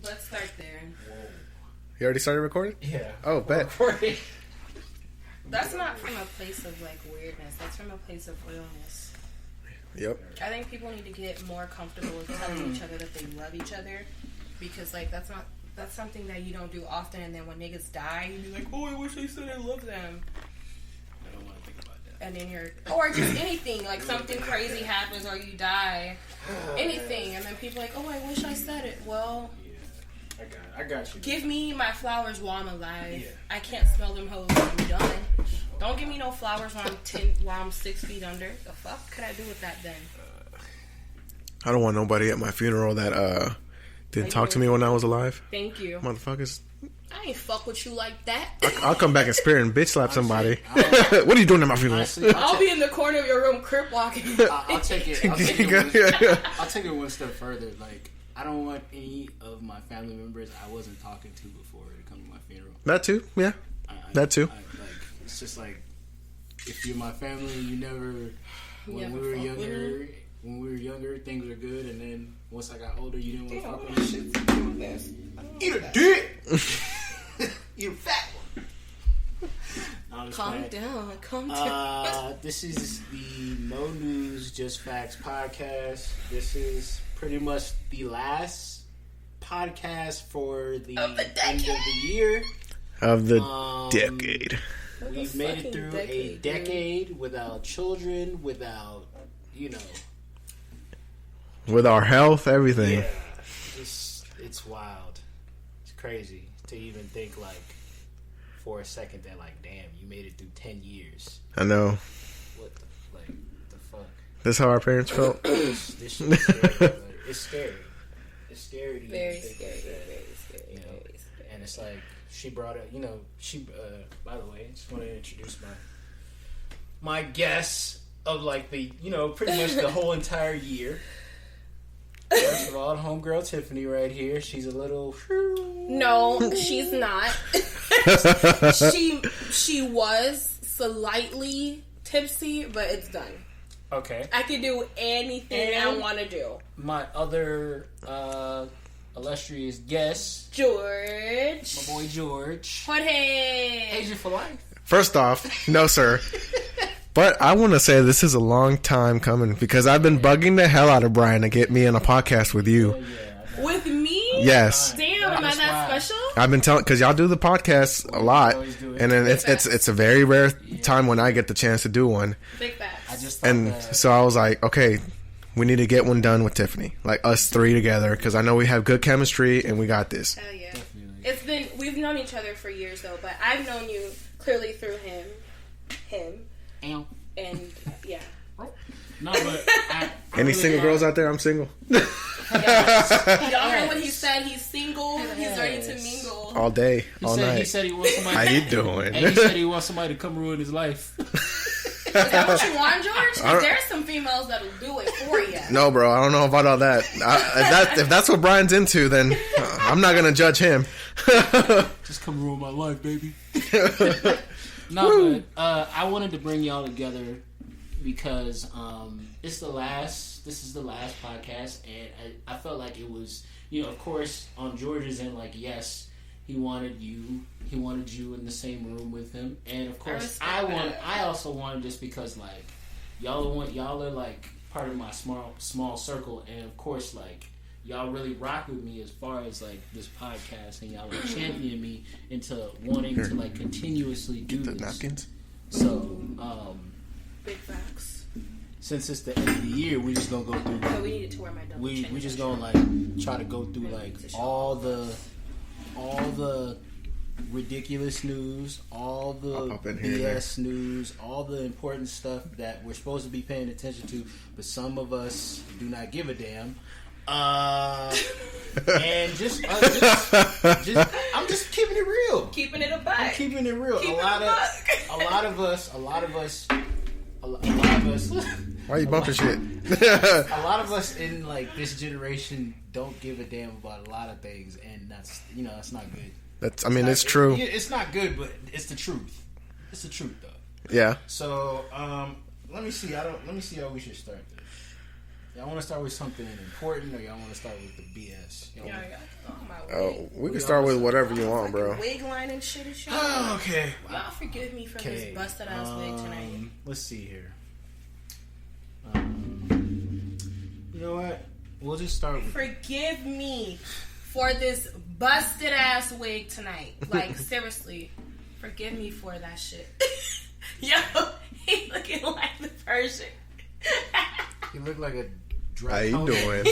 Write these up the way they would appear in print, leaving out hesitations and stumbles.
Let's start there. Whoa. You already started recording? Yeah. Oh, bet. That's not from a place of like weirdness. That's from a place of realness. Yep. I think people need to get more comfortable with telling each other that they love each other, because like that's something that you don't do often. And then when niggas die, you be like, oh, I wish they said I love them. I don't want to think about that. And then or just anything, like something crazy happens or you die, anything, and then people are like, oh, I wish I said it. Well, yeah, I got you. Give me my flowers while I'm alive. Yeah. I can't smell them hoes when I'm done. Don't give me no flowers while I'm 6 feet under. The fuck could I do with that then? I don't want nobody at my funeral that didn't talk to me when I was alive. Thank you. Motherfuckers. I ain't fuck with you like that. I'll come back in spirit and bitch slap somebody. What are you doing at my funeral? Honestly, I'll be in the corner of your room crip walking. I'll take it. I'll take it one step further. Like, I don't want any of my family members I wasn't talking to before to come to my funeral. That too, yeah. That too. Like, it's just like, if you're my family, you never. When we were younger, things were good, and then once I got older, you didn't want to fuck with this. Eat a dick. You fat one. No, Calm down. This is the No News Just Facts podcast. This is pretty much the last podcast for the end of the year. Of the decade. We've made it through a decade without children, without, with our health, everything. Yeah, it's wild. It's crazy to even think, like, for a second that, like, damn, you made it through 10 years. I know. What the fuck? This how our parents felt? This shit is scary. It's scary. It's scary to Very even scary. think Very that, scary. Very scary. And it's like, she brought it, by the way, I just want to introduce my guests of, like, the, pretty much the whole entire year. First of all, homegirl Tiffany right here. She's a little... No, she's not. She was slightly tipsy, but it's done. Okay. I can do anything I want to do. My other illustrious guest, George. my boy George. Jorge. Asian for life. First off, no, sir. But I want to say this is a long time coming because I've been bugging the hell out of Brian to get me in a podcast with you. Yeah. With me? Yes. Damn, am I that special? I've been telling, because y'all do the podcast a lot, and then it's a very rare time when I get the chance to do one. Big facts. So I was like, okay, we need to get one done with Tiffany, like us three together, because I know we have good chemistry and we got this. Hell yeah. Definitely. We've known each other for years though, but I've known you clearly through him. And yeah. No, but any single girls out there? I'm single. Yes. Y'all heard what he said. He's single. He's ready to mingle All day, all night. He said he wants somebody. How you doing? And he said he wants somebody to come ruin his life. Is that what you want, George? 'Cause there's some females that'll do it for you. No, bro. I don't know about all that. If that's what Brian's into, then I'm not gonna judge him. Just come ruin my life, baby. No, but I wanted to bring y'all together because this is the last podcast, and I felt like it was, of course, on George's end, like, yes, he wanted you in the same room with him, and of course, I also wanted this because, like, y'all are like part of my small circle, and of course, like, y'all really rock with me as far as, like, this podcast, and y'all like champion me into wanting to, like, continuously do the this. napkins. So, big facts. since it's the end of the year, we just gonna go through. So we needed to wear my double chin. We just gonna, like, try to go through, like, all the ridiculous news, all the BS news, all the important stuff that we're supposed to be paying attention to, but some of us do not give a damn. And just I'm just keeping it real. Keeping it a buck. I'm keeping it real. A lot of us. Why are you bumping shit? A lot of us in, like, this generation don't give a damn about a lot of things, and that's that's not good. It's true. It's not good, but it's the truth. It's the truth, though. Yeah. So, let me see. Let me see how we should start this. Y'all want to start with something important, or y'all want to start with the BS? Yeah, I got my We can start with whatever you want, bro. Wig line and shit and shit. Okay. Y'all forgive me for this busted ass wig tonight. Let's see here. You know what? We'll just start with... Forgive me for this busted ass wig tonight. Like, seriously. Forgive me for that shit. Yo, he looking like the Persian. You look like a dry How you doing?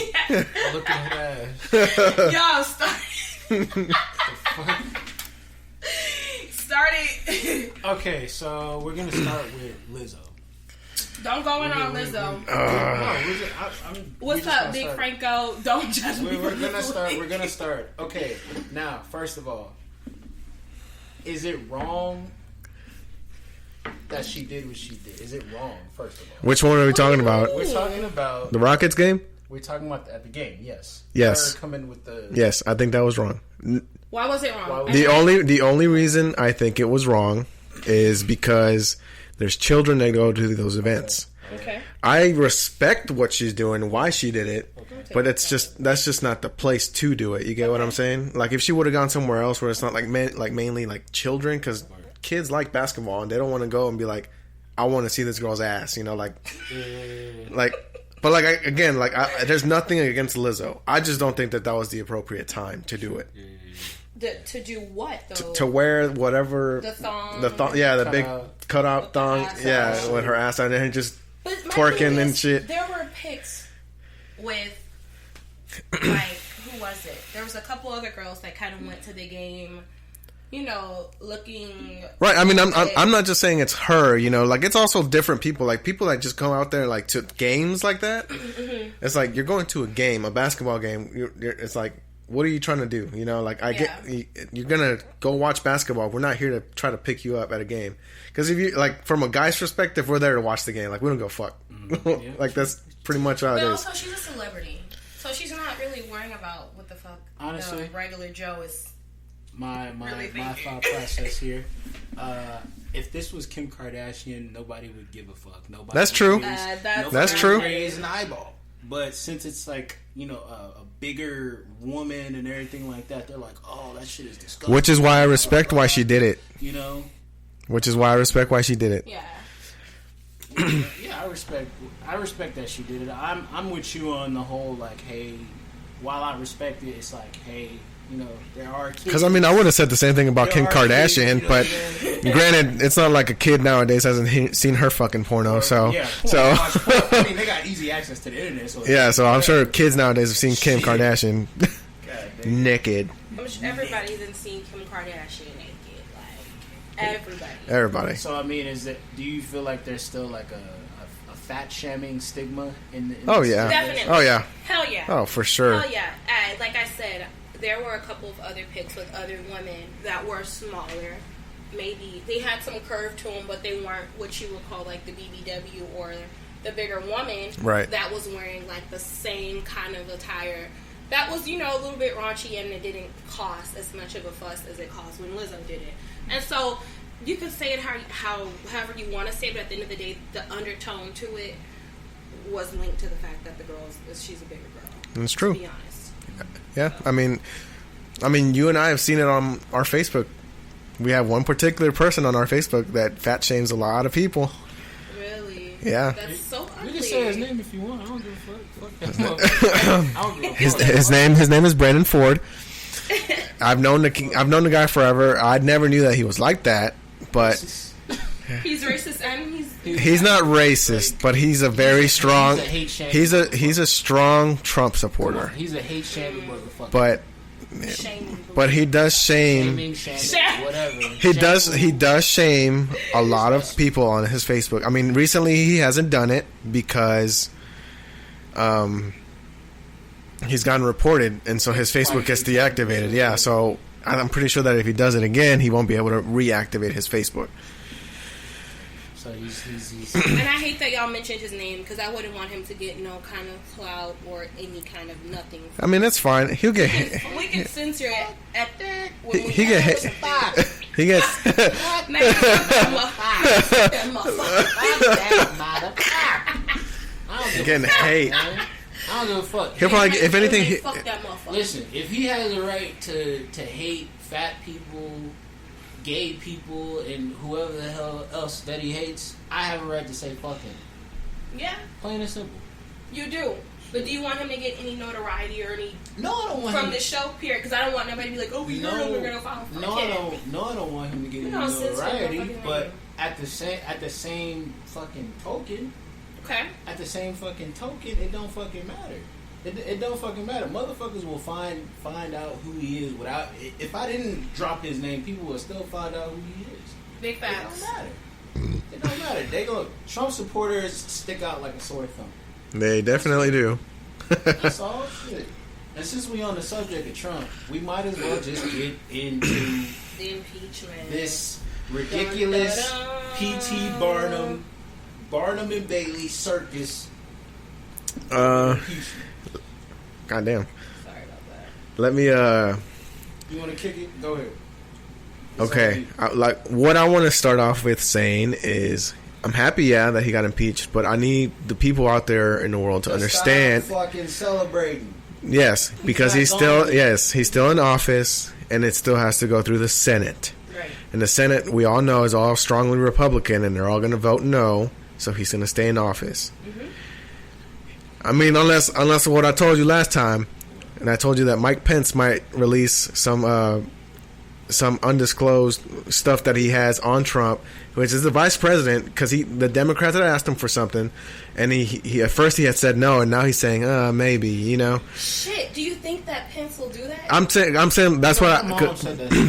Look at that. Yo, start it. Okay, so we're gonna start with Lizzo. Don't go in on Lizzo. What's up, Big Franco? Don't judge me. We're gonna start. Okay, now, first of all, is it wrong that she did what she did? Is it wrong, first of all? Which one are we talking about? We're talking about... The Rockets game? We're talking about at the game, yes. Yes. Her coming with the... Yes, I think that was wrong. Why was it wrong? The only reason I think it was wrong is because there's children that go to those events. Okay. I respect what she's doing, why she did it, but that's just not the place to do it. You get what I'm saying? Like if she would have gone somewhere else where it's not like mainly like children, because kids like basketball and they don't want to go and be like, I want to see this girl's ass, you know, like. But like there's nothing against Lizzo. I just don't think that was the appropriate time to do it. To do what though? To wear whatever the thong, the big cutout thong, with her ass on there and just twerking and shit. There were pics with like who was it? There was a couple other girls that kind of went to the game. You know, looking right. I mean, I'm not just saying it's her. You know, like it's also different people. Like people that just go out there like to games like that. Mm-hmm. It's like you're going to a game, a basketball game. It's like, what are you trying to do? You know, like you're gonna go watch basketball. We're not here to try to pick you up at a game. Because if you like, from a guy's perspective, we're there to watch the game. Like we don't go fuck. Mm-hmm. Yeah. Like that's pretty much how it is. Also, she's a celebrity, so she's not really worrying about what the fuck. Honestly, the regular Joe is. My thought process here. If this was Kim Kardashian, nobody would give a fuck. Nobody. That's true. That's true. Raise an eyeball. But since it's like, you know, a bigger woman and everything like that, they're like, oh, that shit is disgusting. Which is why I respect why she did it. You know. Which is why I respect why she did it. Yeah. Yeah, I respect that she did it. I'm with you on the whole like, hey, while I respect it, it's like, hey. You know, there are kids. Because, I mean, I would have said the same thing about Kim Kardashian, but granted, it's not like a kid nowadays hasn't seen her fucking porno, so. Yeah, I mean, they got easy access to the internet, so. Yeah, so I'm sure kids nowadays have seen Kim Kardashian naked. I'm sure everybody's seen Kim Kardashian naked. Like, everybody. So, I mean, do you feel like there's still like a fat shaming stigma in the Oh, yeah. Definitely. Oh, yeah. Hell yeah. Oh, for sure. Hell yeah. Like I said, there were a couple of other pics with other women that were smaller. Maybe they had some curve to them, but they weren't what you would call like the BBW or the bigger woman. Right. That was wearing like the same kind of attire. That was, you know, a little bit raunchy and it didn't cost as much of a fuss as it cost when Lizzo did it. And so you can say it however you want to say it, but at the end of the day, the undertone to it was linked to the fact that she's a bigger girl. That's true. To be honest. Yeah, I mean, you and I have seen it on our Facebook. We have one particular person on our Facebook that fat shames a lot of people. Really? Yeah. That's so ugly. You can say his name if you want. I don't give a fuck. His name is Brandon Ford. I've known the guy forever. I never knew that he was like that, but he's racist and he's not racist, but he's a very strong. He's a strong Trump supporter. He's a hate shaming motherfucker. But he does shame. Whatever. He does shame a lot of people on his Facebook. I mean, recently he hasn't done it because he's gotten reported, and so his Facebook gets deactivated. Yeah, so I'm pretty sure that if he does it again, he won't be able to reactivate his Facebook. So he's and I hate that y'all mentioned his name because I wouldn't want him to get no kind of clout or any kind of nothing. I mean, it's fine. He'll get. We can censor it at that. He gets. Getting hate. I don't give a fuck. He'll probably, if anything, fuck that motherfucker. Listen, if he has the right to hate fat people, gay people, and whoever the hell else that he hates, I have a right to say fuck him. Yeah. Plain and simple. You do. But do you want him to get any notoriety or any... No, I don't want from him... the show, period. Because I don't want nobody to be like, oh, we heard him, we're going to follow him. No, I don't want him to get any notoriety. But at the same fucking token... Okay. At the same fucking token, it don't fucking matter. It don't fucking matter. Motherfuckers will find out who he is without... If I didn't drop his name, people will still find out who he is. Big facts. It don't matter. It don't matter. Trump supporters stick out like a sore thumb. They definitely do. That's all shit. And since we on the subject of Trump, we might as well just get into the impeachment. This ridiculous P.T. Barnum and Bailey circus. Goddamn. Sorry about that. Let me. You want to kick it? Go ahead. Okay. What I want to start off with saying is, I'm happy, that he got impeached, but I need the people out there in the world to understand. Stop fucking celebrating. Yes, because he's still in office, and it still has to go through the Senate. Right. And the Senate, we all know, is all strongly Republican, and they're all going to vote no. So he's going to stay in office. Mm-hmm. I mean, unless what I told you last time, and I told you that Mike Pence might release some undisclosed stuff that he has on Trump, which is the vice president, because the Democrats had asked him for something, and he at first he had said no, and now he's saying maybe, Shit, do you think that Pence will do that? I'm saying that's what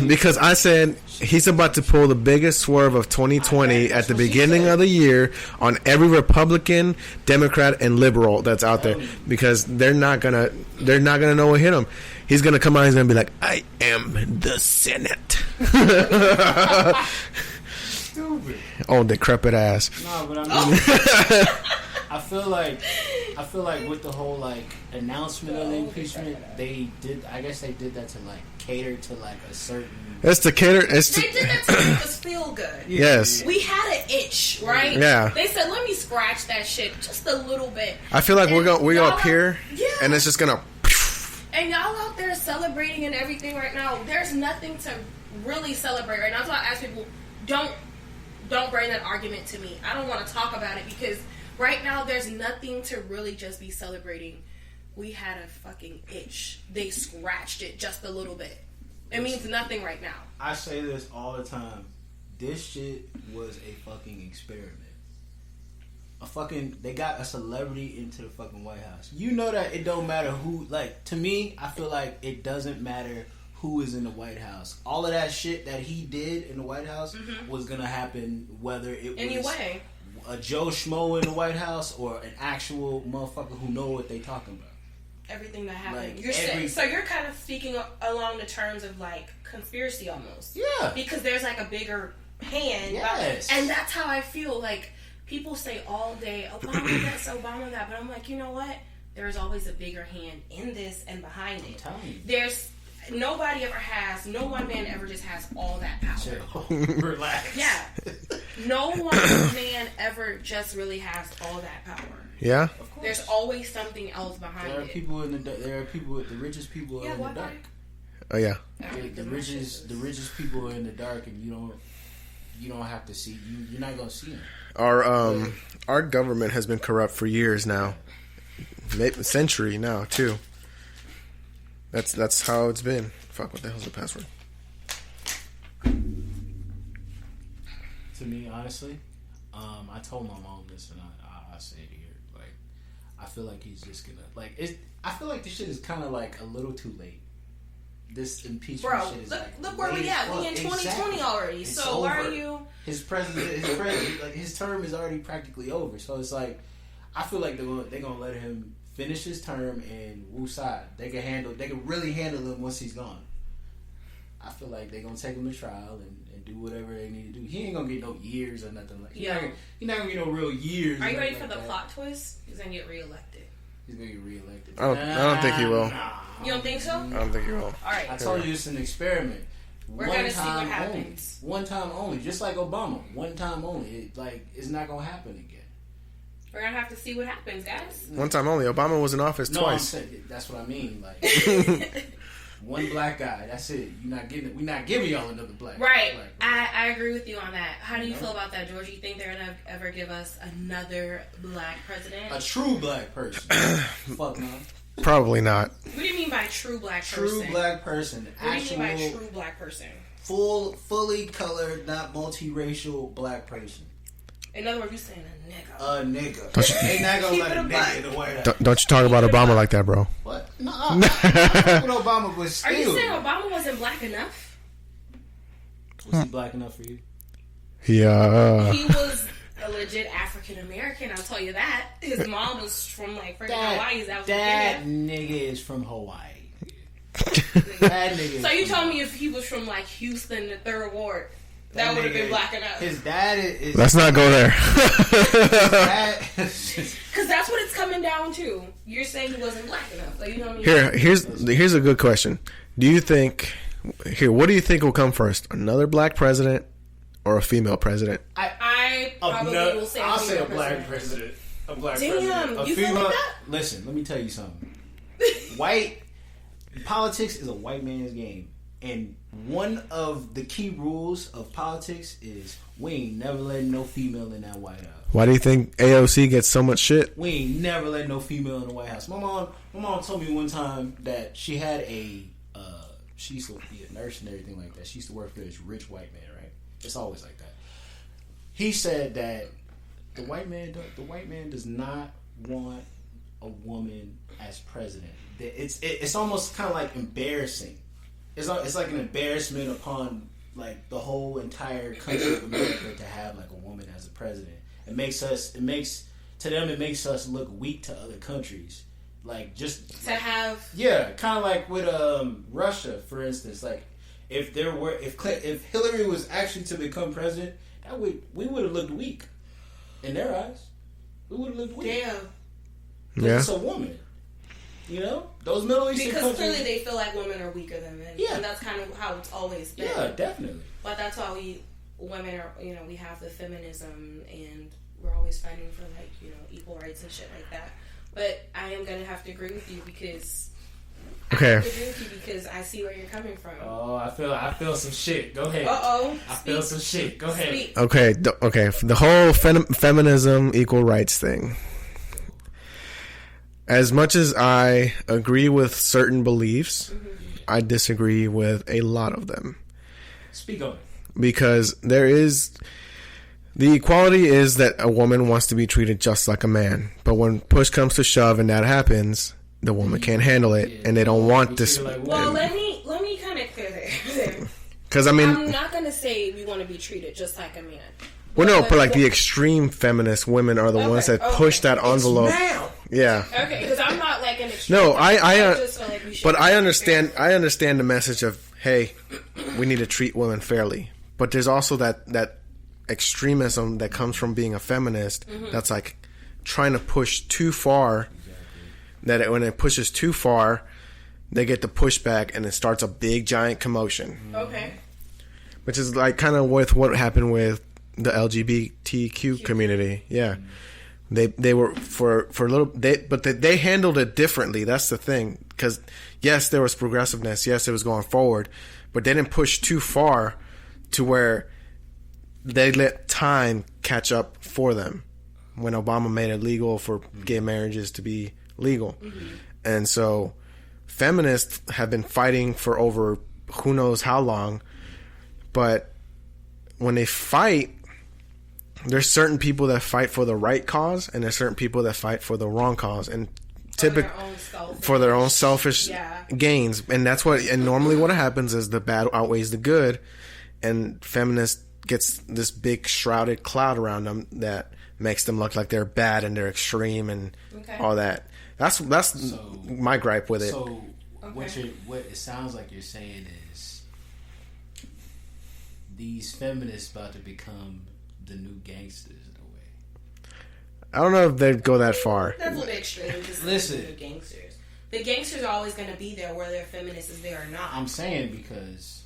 because I said he's about to pull the biggest swerve of 2020 at the beginning of the year on every Republican, Democrat, and liberal that's out there, because they're not gonna know what hit him. He's gonna come out. He's gonna be like, "I am the Senate." Stupid. Oh, decrepit ass. No, but I mean, I feel like with the whole announcement of the impeachment, they did. I guess they did that to cater to a certain. It's to cater. They did that to make us feel good. Yes. We had an itch, right? Yeah. They said, "Let me scratch that shit just a little bit." I feel like we're going up here, and it's just gonna. And y'all out there celebrating and everything right now. There's nothing to really celebrate right now. That's why I ask people, don't bring that argument to me. I don't want to talk about it, because right now there's nothing to really just be celebrating. We had a fucking itch. They scratched it just a little bit. It means nothing right now. I say this all the time. This shit was a fucking experiment. They got a celebrity into the fucking White House. You know that it don't matter who, to me, I feel like it doesn't matter who is in the White House. All of that shit that he did in the White House was gonna happen whether it was a Joe Schmo in the White House or an actual motherfucker who know what they talking about. Everything that happened. So you're kind of speaking along the terms of conspiracy almost. Yeah. Because there's a bigger hand. Yes. And that's how I feel. People say all day, Obama this, Obama that, but I'm like, you know what? There's always a bigger hand in this and behind it. There's nobody ever has, no one man ever just has all that power. Relax. Yeah. No one man ever just really has all that power. Yeah. Of course. There's always something else behind it. There are people the richest people are in the dark. Oh yeah. The richest people are in the dark, and you don't have to see. You're not gonna see them. Our government has been corrupt for years now, maybe a century now too. That's how it's been. Fuck, what the hell's the password? To me, honestly, I told my mom this, and I say it here. I feel like he's just gonna I feel like this shit is kind of a little too late. This impeachment shit is look where we at. We in 2020 already. It's so over. why are you? His term is already practically over. So it's I feel like they're gonna let him finish his term and woosah. They can really handle him once he's gone. I feel like they're gonna take him to trial and do whatever they need to do. He ain't gonna get no years or nothing he's not gonna get no real years. Are you ready for the plot twist? He's gonna get reelected. He's gonna get reelected. I don't think he will. You don't think so? I don't think he will. All right. I told you it's an experiment. We're gonna see what happens. One time only, just like Obama. One time only. It's not gonna happen again. We're gonna have to see what happens, guys. One time only. Obama was in office twice. I'm saying, that's what I mean. Like one black guy. That's it. We're not giving y'all another black. Right. Black I agree with you on that. How do you feel about that, George? You think they're gonna ever give us another black president? A true black person. Fuck no. Probably not. What do you mean by true black person? True black person. What do you mean by true black person? Fully colored, not multiracial black person. In other words, you saying a nigga. A nigga. They not gonna let a nigga in the White House. Don't you talk about Obama like that, bro. What? No. I with Obama, but still. Are you saying Obama wasn't black enough? Was he black enough for you? Yeah. He was a legit African American. I'll tell you that. His mom was from like freaking Hawaii. That nigga is from Hawaii. That nigga. So you told me if he was from like Houston, the 3rd Ward, that would have been black enough. His dad is. Let's not go there. Because that's what it's coming down to. You're saying he wasn't black enough. So you know what I mean? Here's a good question. Do you think? What do you think will come first? Another black president or a female president? I probably will say I'll say a black president. A black president. Damn, you feel like that? Listen, let me tell you something. White politics is a white man's game. And one of the key rules of politics is we ain't never letting no female in that White House. Why do you think AOC gets so much shit? We ain't never letting no female in the White House. My mom told me one time that she had she used to be a nurse and everything like that. She used to work for this rich white man, right? It's always like that. He said that the white man does not want a woman as president. It's almost kind of like embarrassing. It's like an embarrassment upon like the whole entire country of America to have like a woman as a president. It makes us look weak to other countries. Like just to have kind of like with Russia, for instance. Like if Hillary was actually to become president, we would have looked weak in their eyes. We would have looked weak. Damn. Yeah. It's a woman. You know, those Middle Eastern because countries, clearly they feel like women are weaker than men. Yeah, and that's kind of how it's always been. Yeah, definitely. But that's why women are, we have the feminism, and we're always fighting for like equal rights and shit like that. But I am gonna have to agree with you because okay. I have to agree with you because I see where you're coming from. Oh, I feel some shit. Go ahead. I feel some shit. Go ahead. Speak. Okay. The whole feminism, equal rights thing. As much as I agree with certain beliefs, I disagree with a lot of them. Speak on it. Because the equality is that a woman wants to be treated just like a man. But when push comes to shove and that happens, the woman can't handle it, and they don't want this. Well, let me kind of clear there. Because I'm not gonna say we want to be treated just like a man. Well, no, but like the extreme feminist women are the ones that push that envelope. Yeah. Okay, because I'm not like an extreme. No, I just feel like we should. But I understand the message of, hey, we need to treat women fairly. But there's also that extremism that comes from being a feminist that's like trying to push too far. That when it pushes too far, they get the pushback and it starts a big giant commotion. Okay. Which is like kind of with what happened with the LGBTQ community. Yeah. They were for a little but they handled it differently. That's the thing. Because yes, there was progressiveness. Yes, it was going forward, but they didn't push too far to where they let time catch up for them. When Obama made it legal for gay marriages to be legal, and so feminists have been fighting for over who knows how long. But when they fight, there's certain people that fight for the right cause, and there's certain people that fight for the wrong cause, and for their own selfish gains. And that's normally what happens is the bad outweighs the good, and feminist gets this big shrouded cloud around them that makes them look like they're bad and they're extreme and all that. That's my gripe with it. So what it sounds like you're saying is these feminists about to become the new gangsters in a way. I don't know if they'd go that far. That's a little extreme. Listen, the gangsters. The gangsters are always going to be there, whether feminists is there or not. I'm saying because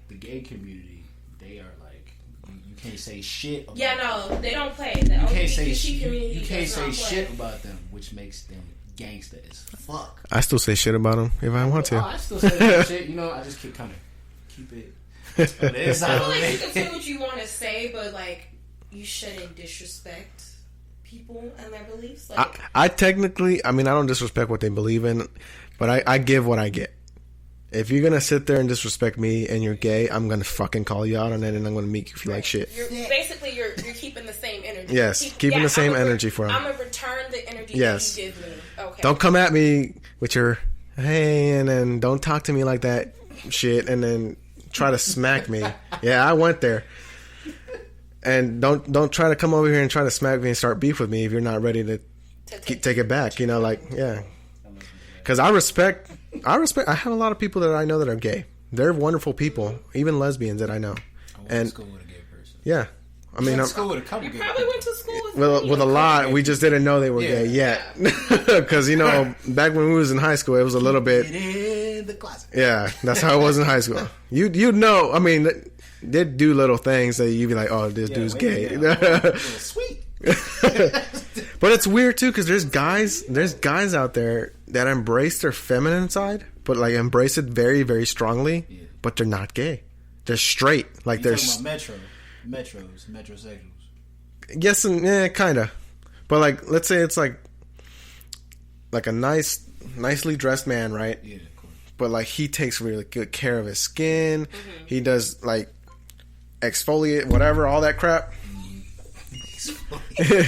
the gay community, they are like You can't say shit about Yeah, no, they don't play. The You can't say community you can't does say not shit play. about them, which makes them gangsta as fuck. I still say shit about them if I want to. I still say that shit. You know, I just keep it. But it's I feel like you can say what you want to say, but like you shouldn't disrespect people and their beliefs. Like, I technically, I mean, I don't disrespect what they believe in, but I give what I get. If you're gonna sit there and disrespect me and you're gay, I'm gonna fucking call you out on it, and I'm gonna make you feel like shit. You're keeping the same energy. Yes, keeping the same energy for them. I'm gonna return the energy Yes. that you give me. Okay. Don't come at me with your hey, and then don't talk to me like that shit, and then try to smack me. Yeah, I went there. And don't try to come over here and try to smack me and start beef with me if you're not ready to take it back. You know, like, yeah. Because I respect. I have a lot of people that I know that are gay. They're wonderful people, even lesbians that I know. I went to school with a gay person. Yeah, I mean, I went to school with a couple You gay probably people. went to school with a lot. We just didn't know they were gay yet. Because you know, back when we was in high school, it was a little bit. In the closet. Yeah, that's how it was in high school. You'd know. I mean, they'd do little things that you'd be like, "Oh, this dude's gay." Sweet. But it's weird too because there's guys out there that embrace their feminine side, but like embrace it very, very strongly. Yeah. But they're not gay. They're straight. Like they're talking about metrosexuals. Yes, and yeah, kind of. But like, let's say it's like a nicely dressed man, right? Yeah, of course. But like he takes really good care of his skin. Mm-hmm. He does like exfoliate, whatever, all that crap. Yeah.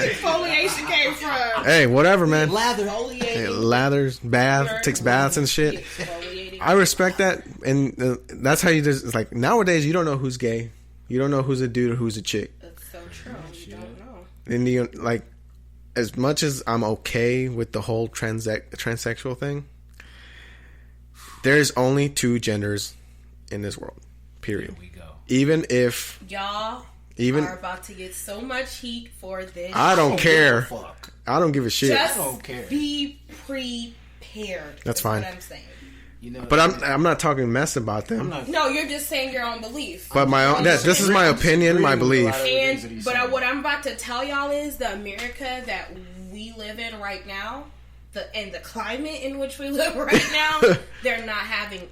Exfoliation came from. Hey, whatever, man. Lathers, takes baths and shit. I respect that, and that's how you just. It's like nowadays, you don't know who's gay, you don't know who's a dude or who's a chick. That's so true. You don't know. And you like, as much as I'm okay with the whole transsexual thing, there's only two genders in this world. Period. Here we go. Even if y'all are about to get so much heat for this. I don't care. I don't give a shit. Just I don't care. Be prepared. That's fine. What I'm saying. You know, but I'm not talking mess about them. No, you're just saying your own belief. But my own. This is my opinion, my belief. But what I'm about to tell y'all is the America that we live in right now, and the climate in which we live right now, they're not having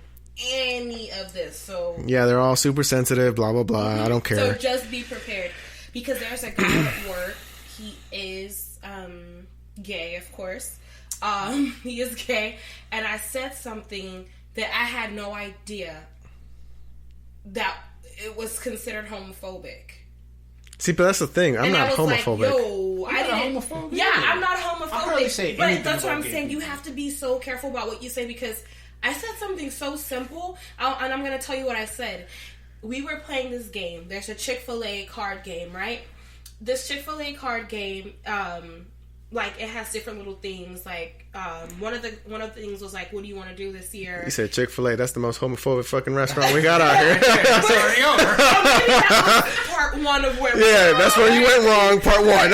any of this. So yeah, they're all super sensitive. Blah blah blah. I don't care. So just be prepared, because there's a guy at work. He is gay, of course. He is gay, and I said something that I had no idea that it was considered homophobic. See, but that's the thing. I'm not homophobic. Like, yo, I didn't. Homophobic? Yeah, I'm not homophobic. But that's what I'm saying. You have to be so careful about what you say, because I said something so simple, and I'm going to tell you what I said. We were playing this game. There's a Chick-fil-A card game, right? This Chick-fil-A card game, like, it has different little things. Like, one of the things was like, what do you want to do this year? You said Chick-fil-A. That's the most homophobic fucking restaurant we got out here. It's already over. That was part one of where. Yeah, that's where you went wrong. Part one.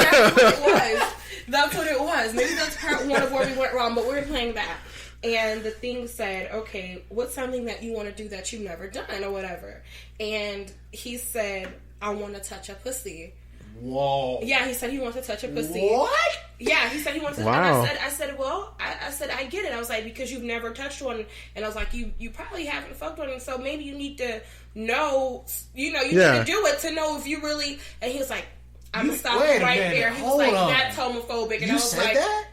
That's what it was. Maybe that's part one of where we went wrong. But we were playing that, and the thing said, "Okay, what's something that you want to do that you've never done or whatever?" And he said, "I want to touch a pussy." Whoa. Yeah, he said he wants to touch a pussy. What? Yeah, he said he wants to. Wow. And I said, well, I said, I get it. I was like, because you've never touched one, and I was like, you probably haven't fucked one, and so maybe you need to know, you need to do it to know if you really. And he was like, I'm gonna stop right there. He was like, that's homophobic, and I was like, that?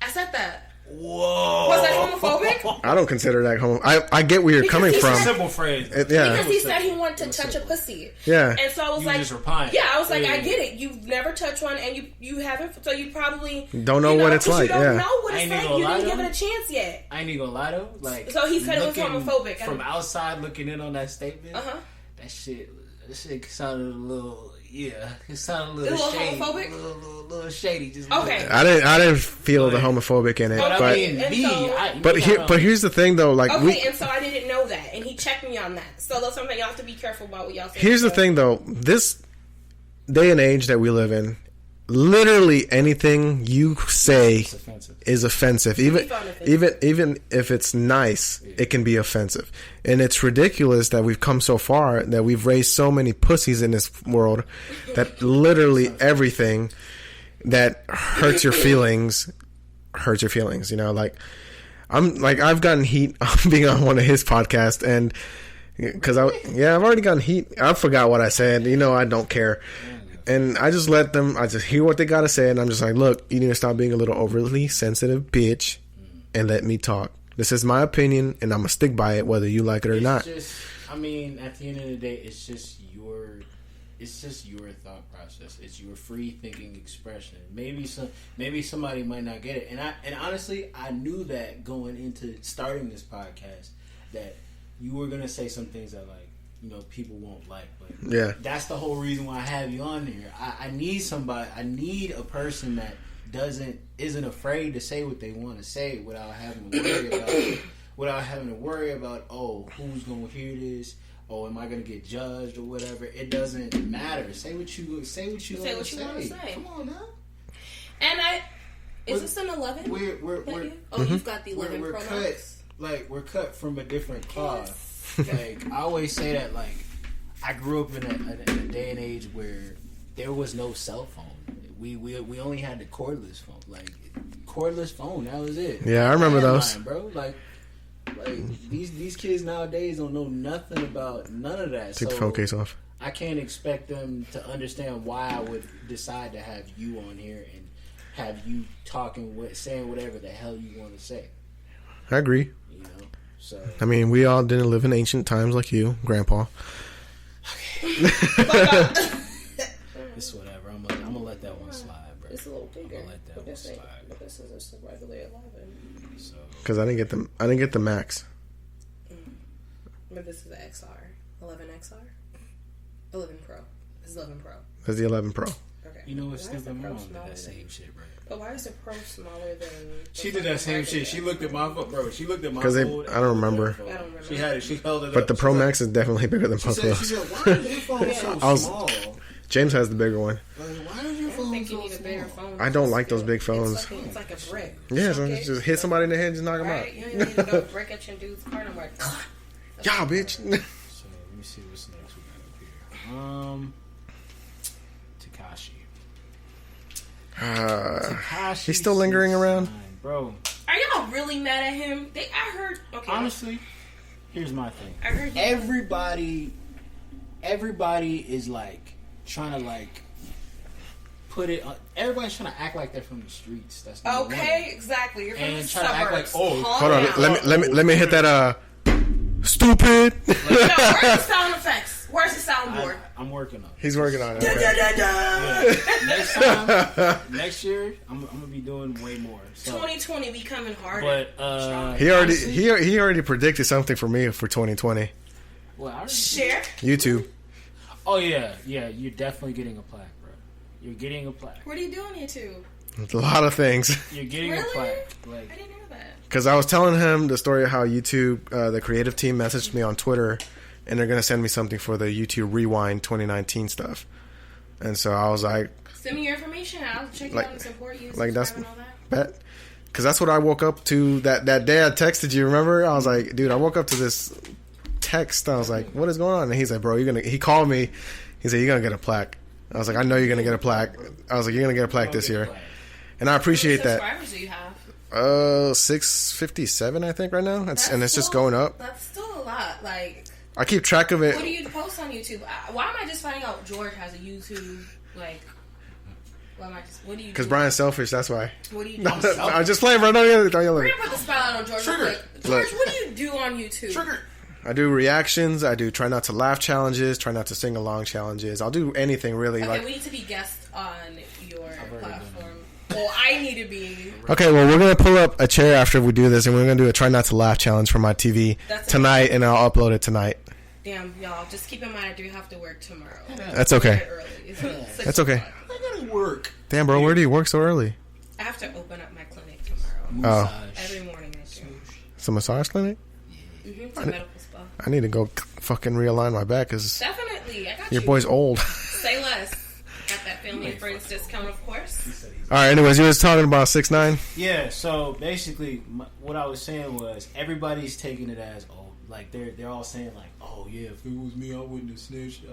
I said that. Whoa. Was that homophobic? I don't consider that homophobic. I get where you're coming from. It's a simple phrase. Yeah. Because he said he wanted to touch a pussy. Yeah. And so I was just replying. Yeah, I was like, I get it. You've never touched one, and you haven't, so you probably don't know what it's like. You don't know what it's like. You didn't give it a chance yet. I ain't even gonna lie though. Like, so he said it was homophobic. From outside looking in on that statement, that shit sounded a little. Yeah, it sounded a little shady. Homophobic? A little shady. Just okay. I didn't feel the homophobic in it, but here's the thing though, like and so I didn't know that, and he checked me on that. So that's something y'all have to be careful about what y'all say. Here's the thing though, this day and age that we live in, literally anything you say is offensive. Even if it's nice, it can be offensive. And it's ridiculous that we've come so far, that we've raised so many pussies in this world, that literally everything that hurts your feelings. You know, like I've gotten heat on being on one of his podcasts, and because I've already gotten heat. I forgot what I said. You know, I don't care. And I just let them, I just hear what they got to say, and I'm just like, look, you need to stop being a little overly sensitive bitch and let me talk. This is my opinion, and I'm going to stick by it whether you like it or not. I mean, at the end of the day, it's just your thought process. It's your free thinking expression. Maybe somebody might not get it. And honestly, I knew that going into starting this podcast, that you were going to say some things that, like, you know, people won't like, but yeah, that's the whole reason why I have you on here. I need somebody. I need a person that isn't afraid to say what they want to say without having to worry about oh, who's gonna hear this? Oh, am I gonna get judged or whatever? It doesn't matter. Say what you want to say. Come on now. And is this an 11? You've got the 11 Pro Max. We're cut from a different cloth. Like, I always say that, like, I grew up in a day and age where there was no cell phone. We only had the cordless phone. Like, cordless phone, that was it. Yeah, I remember those. Bro, like these kids nowadays don't know nothing about none of that. Take the phone case off. I can't expect them to understand why I would decide to have you on here and have you saying whatever the hell you want to say. I agree. You know? So, I mean, we all didn't live in ancient times like you, Grandpa. Okay. It's whatever. I'm gonna let that one slide, bro. It's a little bigger. I'm gonna let that one slide. But this is just a regular 11. So, because I didn't get the max. But this is the XR, 11 XR, 11 Pro. This is 11 Pro. That's the 11 Pro. Okay. You know what, stupid mom did that same shit, bro. But why is the Pro smaller than? She did that same shit. She looked at my phone, bro. She looked at my phone. Because I don't remember. She had it. She held it. But the Pro Max is definitely bigger than both of those. She said, "Why is your phone so small?" James has the bigger one. Why is your phone I think so you need a bigger small? phone. I don't like those big phones. It's like a brick. Yeah, so just hit somebody in the head and just knock them right? out. You don't need to go break at your dude's car and I'm like, yeah, bitch. So let me see what's next we got up here. Tekashii. He's still lingering around, bro. Are y'all really mad at him? I heard. Okay. Honestly, here's my thing. I heard everybody is like trying to like put it. Everybody's trying to act like they're from the streets. That's okay, exactly. You're from and the try to act like suburbs. Hold on. Let me hit that. Stupid. No, where's the sound effects? Where's the soundboard? I'm working on it. He's working on it. Yeah. Next year, I'm gonna be doing way more. So. 2020 be coming harder. But he already predicted something for me for 2020. Well, share YouTube. Oh yeah, you're definitely getting a plaque, bro. You're getting a plaque. What are you doing YouTube? A lot of things. You're getting a plaque. Like, I didn't know that. Because I was telling him the story of how YouTube, the creative team messaged me on Twitter, and they're going to send me something for the YouTube Rewind 2019 stuff. And so I was like... Send me your information. I'll check it out and support you. Like, that's... Bet. Because that's what I woke up to that day I texted you, remember? I was like, dude, I woke up to this text. I was like, what is going on? And he's like, bro, he called me. He said, you're going to get a plaque. I was like, I know you're going to get a plaque. I was like, you're going to get a plaque this year. And I appreciate that. How many subscribers do you have? 657, I think, right now. And it's just going up. That's still a lot. Like, I keep track of it. What do you post on YouTube? Why am I just finding out George has a YouTube? Like, what do you do? Because Brian's selfish, that's why. What do you do? I'm just playing, bro. Don't yell. We're going to put the spotlight on George. George, what do you do on YouTube? Trigger. I do reactions. I do try not to laugh challenges. Try not to sing along challenges. I'll do anything, really. Okay, we need to be guests on your platform. Well, I need to be. Okay, well, we're going to pull up a chair after we do this, and we're going to do a try not to laugh challenge for my TV tonight, and I'll upload it tonight. Damn, y'all. Just keep in mind I do have to work tomorrow. That's okay. That's okay. I gotta work. Damn, bro, where do you work so early? I have to open up my clinic tomorrow. Every morning I do. It's a massage clinic? Mm-hmm. It's a medical spa. I need to go fucking realign my back because definitely. I got your boy's old. Say less. Got that family and friends discount, of course. All right. Anyways, you was talking about 6ix9ine. Yeah. So basically, what I was saying was everybody's taking it as like they're all saying like, oh yeah, if it was me, I wouldn't have snitched.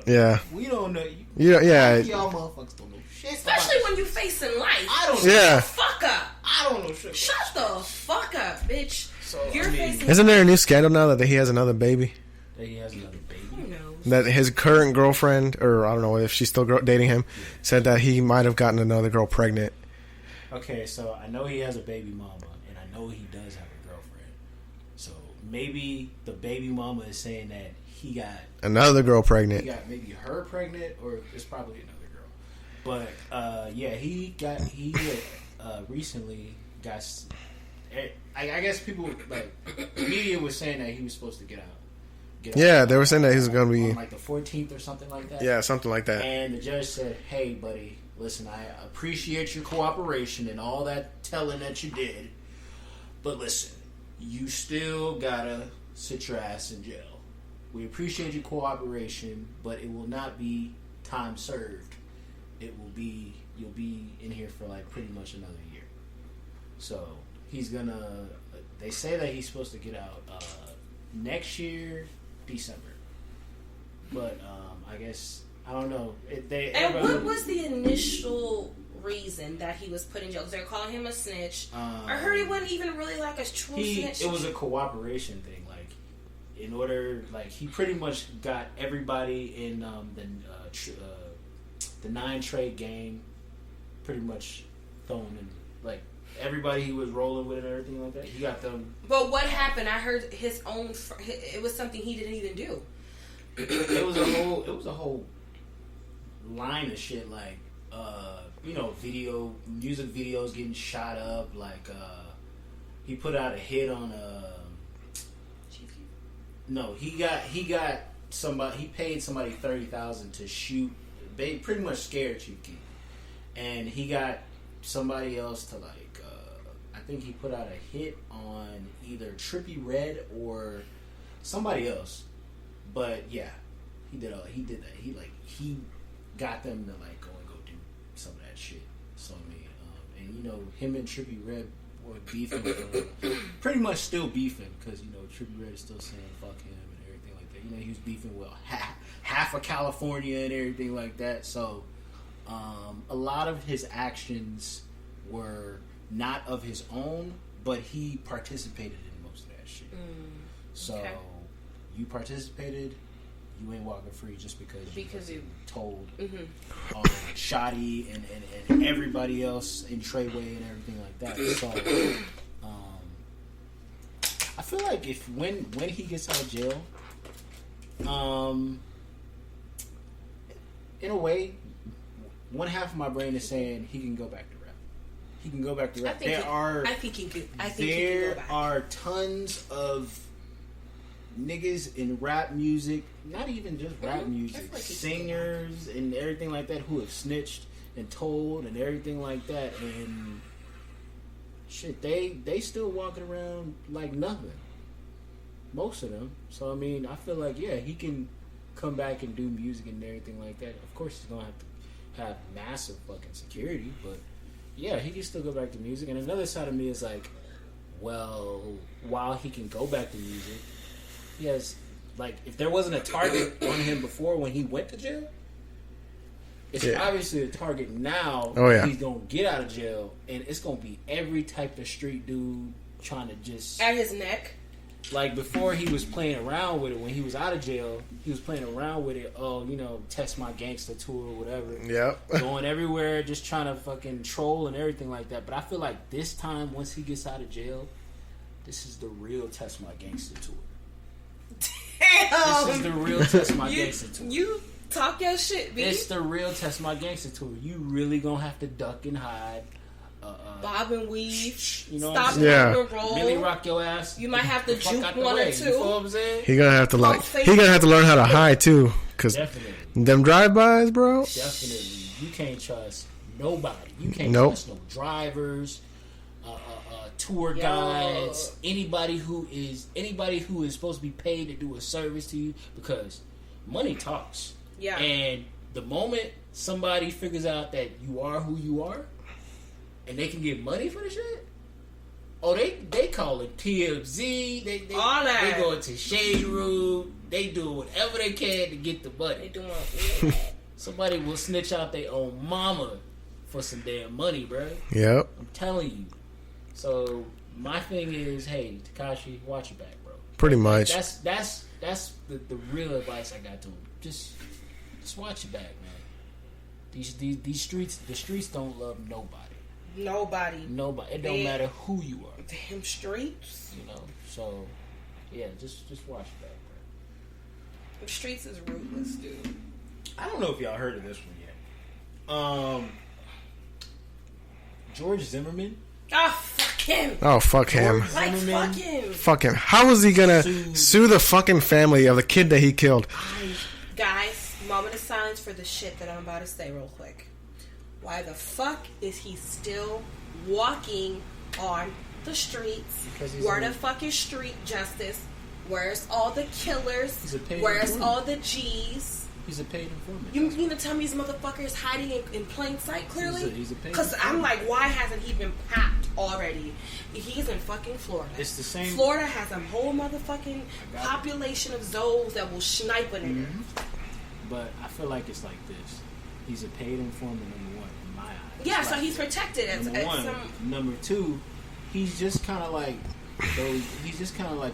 Yeah. We don't know. Yeah. Y'all motherfuckers don't know shit. Especially when you facing life. I don't know. Yeah. Fuck up. I don't know shit. Shut the fuck up, bitch. So, You're facing. Isn't there a new scandal now that he has another baby? That he has another baby. Who knows? That his current girlfriend, or I don't know if she's still dating him, said that he might have gotten another girl pregnant. Okay, so I know he has a baby mama, and I know he does have a girlfriend. So maybe the baby mama is saying that he got Another girl pregnant. He got maybe her pregnant, or it's probably another girl. But yeah, he recently got. I guess people like the media was saying that he was supposed to get out. Yeah, they were saying that he was going to be on like the 14th or something like that. Yeah, something like that. And the judge said, "Hey, buddy, listen, I appreciate your cooperation and all that telling that you did, but listen, you still gotta sit your ass in jail. We appreciate your cooperation, but it will not be time served. It will be you'll be in here for like pretty much another year." So he's gonna. They say that he's supposed to get out next year, December. But I guess I don't know. And what was the initial reason that he was put in jail? Because they're calling him a snitch. I heard he wasn't even really like a true snitch. It was a cooperation thing. Like in order, like he pretty much got everybody in the 9 Trade gang pretty much thrown in, like everybody he was rolling with and everything like that. He got them. But what happened? I heard his own. It was something he didn't even do. It was a whole line of shit, like music videos getting shot up. Like he put out a hit on no, he got somebody. He paid somebody $30,000 to shoot. They pretty much scared Chief Keef, and he got somebody else to like. I think he put out a hit on either Trippie Redd or somebody else. But yeah, he did that. He got them to like go do some of that shit. So I mean, and him and Trippie Redd were beefing, pretty much still beefing because Trippie Redd is still saying fuck him and everything like that. He was beefing with half of California and everything like that. So a lot of his actions were not of his own, but he participated in most of that shit. So. Okay. You participated, you ain't walking free just because you told Shotty and everybody else in Treyway and everything like that. So I feel like when he gets out of jail, in a way, one half of my brain is saying he can go back to rap. He can go back to rap. I think he can go back. There are tons of niggas in rap music, not even just rap music, like singers and everything like that who have snitched and told and everything like that, and shit, they still walking around like nothing, most of them. So I mean, I feel like he can come back and do music and everything like that. Of course he's gonna have to have massive fucking security, but yeah, he can still go back to music. And another side of me is like, well, while he can go back to music, he has, like, if there wasn't a target on him before when he went to jail, it's obviously a target now. Oh, yeah. He's going to get out of jail, and it's going to be every type of street dude trying to just... At his neck. Like, before he was playing around with it, when he was out of jail, he was playing around with it, Test My Gangsta tour or whatever. Yep. Going everywhere, just trying to fucking troll and everything like that. But I feel like this time, once he gets out of jail, this is the real Test My Gangsta tour. Damn. This is the real Test My Gangsta tour. You talk your shit, B. It's the real Test My Gangsta tour. You really gonna have to duck and hide, bob and weave, stop and roll. Really rock your ass. You might have to juke one or two. You know what I'm saying? He gonna have to learn how to hide too, cause them drive-bys, bro. Definitely, you can't trust nobody. You can't trust no drivers. Tour guides, anybody who is supposed to be paid to do a service to you, because money talks. Yeah. And the moment somebody figures out that you are who you are, and they can get money for the shit. Oh, they call it TMZ. They all that. They go into Shade Room. They do whatever they can to get the money. They doing Somebody will snitch out their own mama for some damn money, bro. Yep. I'm telling you. So my thing is, hey, Tekashii, watch your back, bro. Pretty much. That's the real advice I got to him. Just watch your back, man. These streets, the streets don't love nobody. Nobody. It don't matter who you are. Damn streets. You know. So yeah, just watch your back, bro. The streets is ruthless, dude. I don't know if y'all heard of this one yet. George Zimmerman. Oh, fuck him. Oh, fuck him. Like, fuck him. Fuck him. How is he gonna sue the fucking family of the kid that he killed? Guys, moment of silence for the shit that I'm about to say real quick. Why the fuck is he still walking on the streets? Where the fuck is street justice? Where's all the killers? Where's all the G's? He's a paid informant. You mean to tell me these motherfuckers hiding in plain sight, clearly? He's a paid Because I'm like, why hasn't he been popped already? He's in fucking Florida. It's the same. Florida has a whole motherfucking population of Zoes that will snipe a nigga. But I feel like it's like this. He's a paid informant, number one, in my eyes. Yeah, so he's protected at Number one. some... Number two, he's just kind of like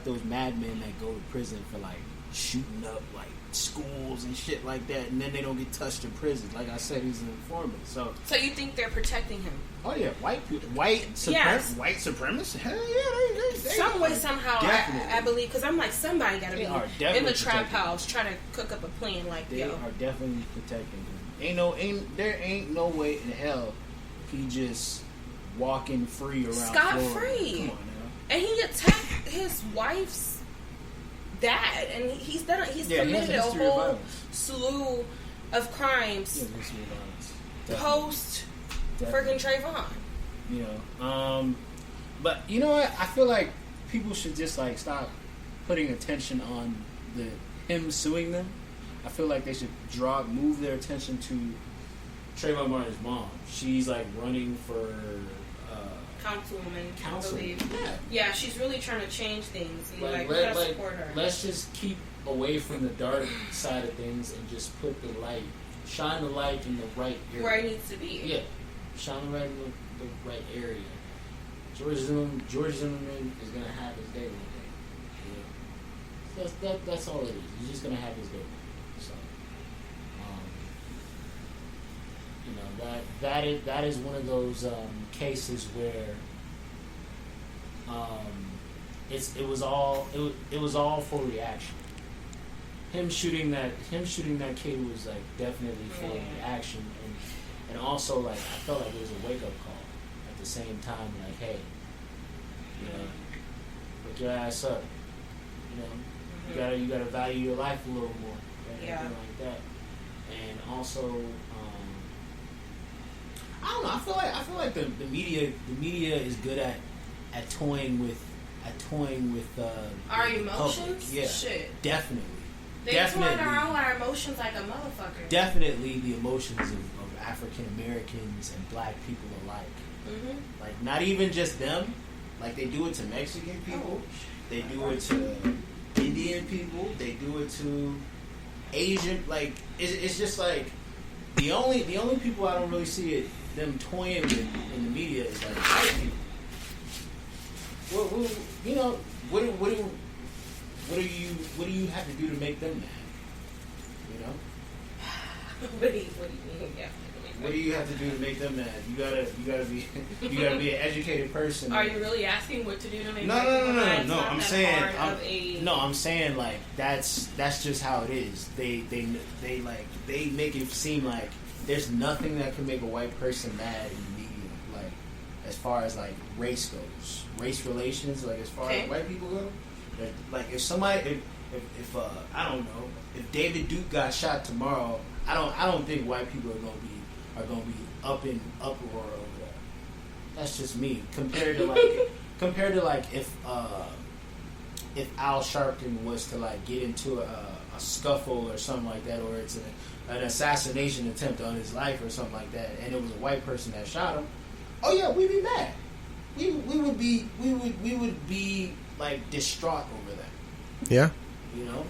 those madmen that go to prison for like shooting up like schools and shit like that, and then they don't get touched in prison. Like I said, he's an informant. So you think they're protecting him? Oh yeah, white Yes. white supremacists. Hell yeah, they Some way, somehow, I believe, because I'm like, somebody got to be in the trap protecting house trying to cook up a plan. Like, they are definitely protecting him. There ain't no way in hell he just walking free around scot Florida. free. Come on now. And he attacked his wife's dad, and he's committed a whole slew of crimes post friggin' Trayvon. You know, but you know what? I feel like people should just like stop putting attention on him suing them. I feel like they should move their attention to Trayvon Martin's mom. She's like running for councilwoman, I council. believe. Yeah, she's really trying to change things. And Like, we gotta support her. Let's just keep away from the dark side of things and just put the light, shine the light in the right area. Where it needs to be. Yeah, shine the light in the right area. George Zimmerman is gonna have his day one day. Yeah. That's all it is. He's just gonna have his day. So, you know, that is one of those cases where it was all for reaction. Him shooting that kid was like definitely for reaction, and also like I felt like it was a wake up call at the same time. Like, hey, you know, wake your ass up. You know, you gotta value your life a little more. Yeah. Like that, and also. I don't know. I feel like the media is good at toying with our emotions. Public. Yeah, shit. Definitely. They toy around with our emotions like a motherfucker. Definitely the emotions of African Americans and Black people alike. Mm-hmm. Like not even just them. Like they do it to Mexican people. They do it to Indian people. They do it to Asian. Like it's just like the only people I don't really see them toying with in the media is like white people. Well, you know, what do you have to do to make them mad? You know? What do you mean? Yeah. What do you have to do to make them mad? You gotta be an educated person. Are you really asking what to do to make No. them mad? No, I'm saying like that's just how it is. They make it seem like there's nothing that can make a white person mad in the media, like as far as like race goes, race relations, like as far as white people go. Like if somebody, if I don't know, if David Duke got shot tomorrow, I don't think white people are gonna be up in uproar over that. That's just me. Compared to like if Al Sharpton was to like get into a scuffle or something like that, or it's an assassination attempt on his life or something like that, and it was a white person that shot him, Oh yeah, we'd be mad. We would be like distraught over that. Yeah. You know?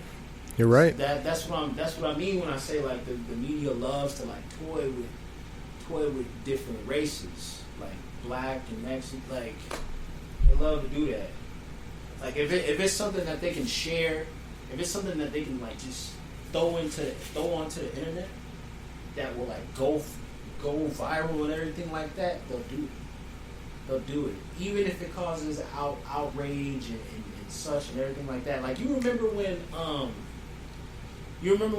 You're right. That's what I mean when I say like the media loves to like toy with different races, like black and Mexican, like they love to do that. Like if it's something that they can share, if it's something that they can like just throw onto the internet that will like go viral and everything like that, they'll do it. They'll do it, even if it causes outrage and such and everything like that. Like you remember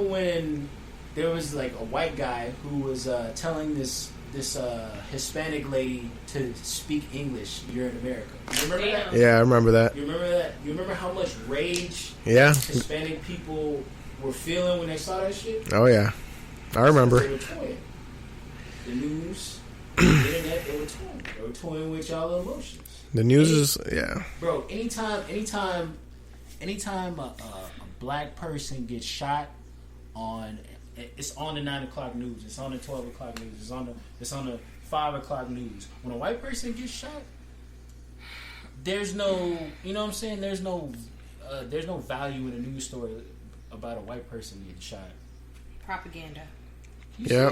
when there was like a white guy who was telling this Hispanic lady to speak English. You're in America. You remember that? Yeah, I remember that. You remember that? You remember how much rage Hispanic people were feeling when they saw that shit? Oh yeah, I remember. They were toying. The news, the internet, they were toying. They were toying with y'all emotions. The news is Bro, anytime a black person gets shot it's on the 9 o'clock news, it's on the 12 o'clock news, it's on the 5 o'clock news. When a white person gets shot, there's no, you know what I'm saying? There's no value in a news story about a white person getting shot. Propaganda. Yeah.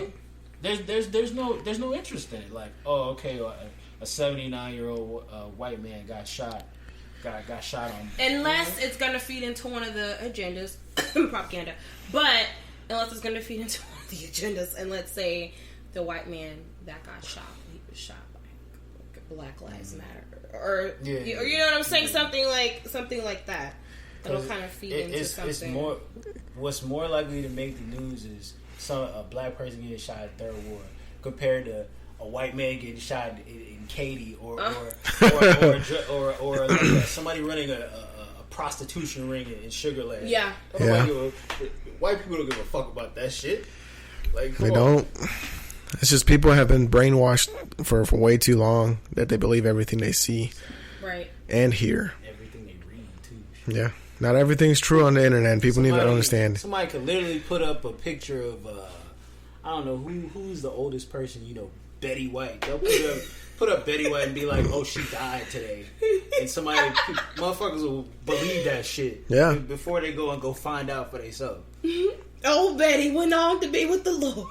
There's no interest in it. Like, oh, okay, a 79-year-old white man got shot on. Unless it's gonna feed into one of the agendas, propaganda. But unless it's gonna feed into one of the agendas, and let's say the white man that got shot, he was shot by Black Lives Matter, or you know what I'm saying, something like that. That'll kind of feed into something. It's more. What's more likely to make the news is a black person getting shot at Third Ward compared to a white man getting shot in Katy or like somebody running a prostitution ring in Sugar Land. Yeah. White people don't give a fuck about that shit. Like they don't. It's just people have been brainwashed for way too long that they believe everything they see, right, and hear. Everything they read too. Yeah. Not everything's true on the internet, and people need to understand. Somebody could literally put up a picture of, I don't know, who's the oldest person, Betty White. They'll put up Betty White and be like, oh, she died today. And motherfuckers will believe that shit. Yeah. Before they go find out for themselves. Old Betty went on to be with the Lord.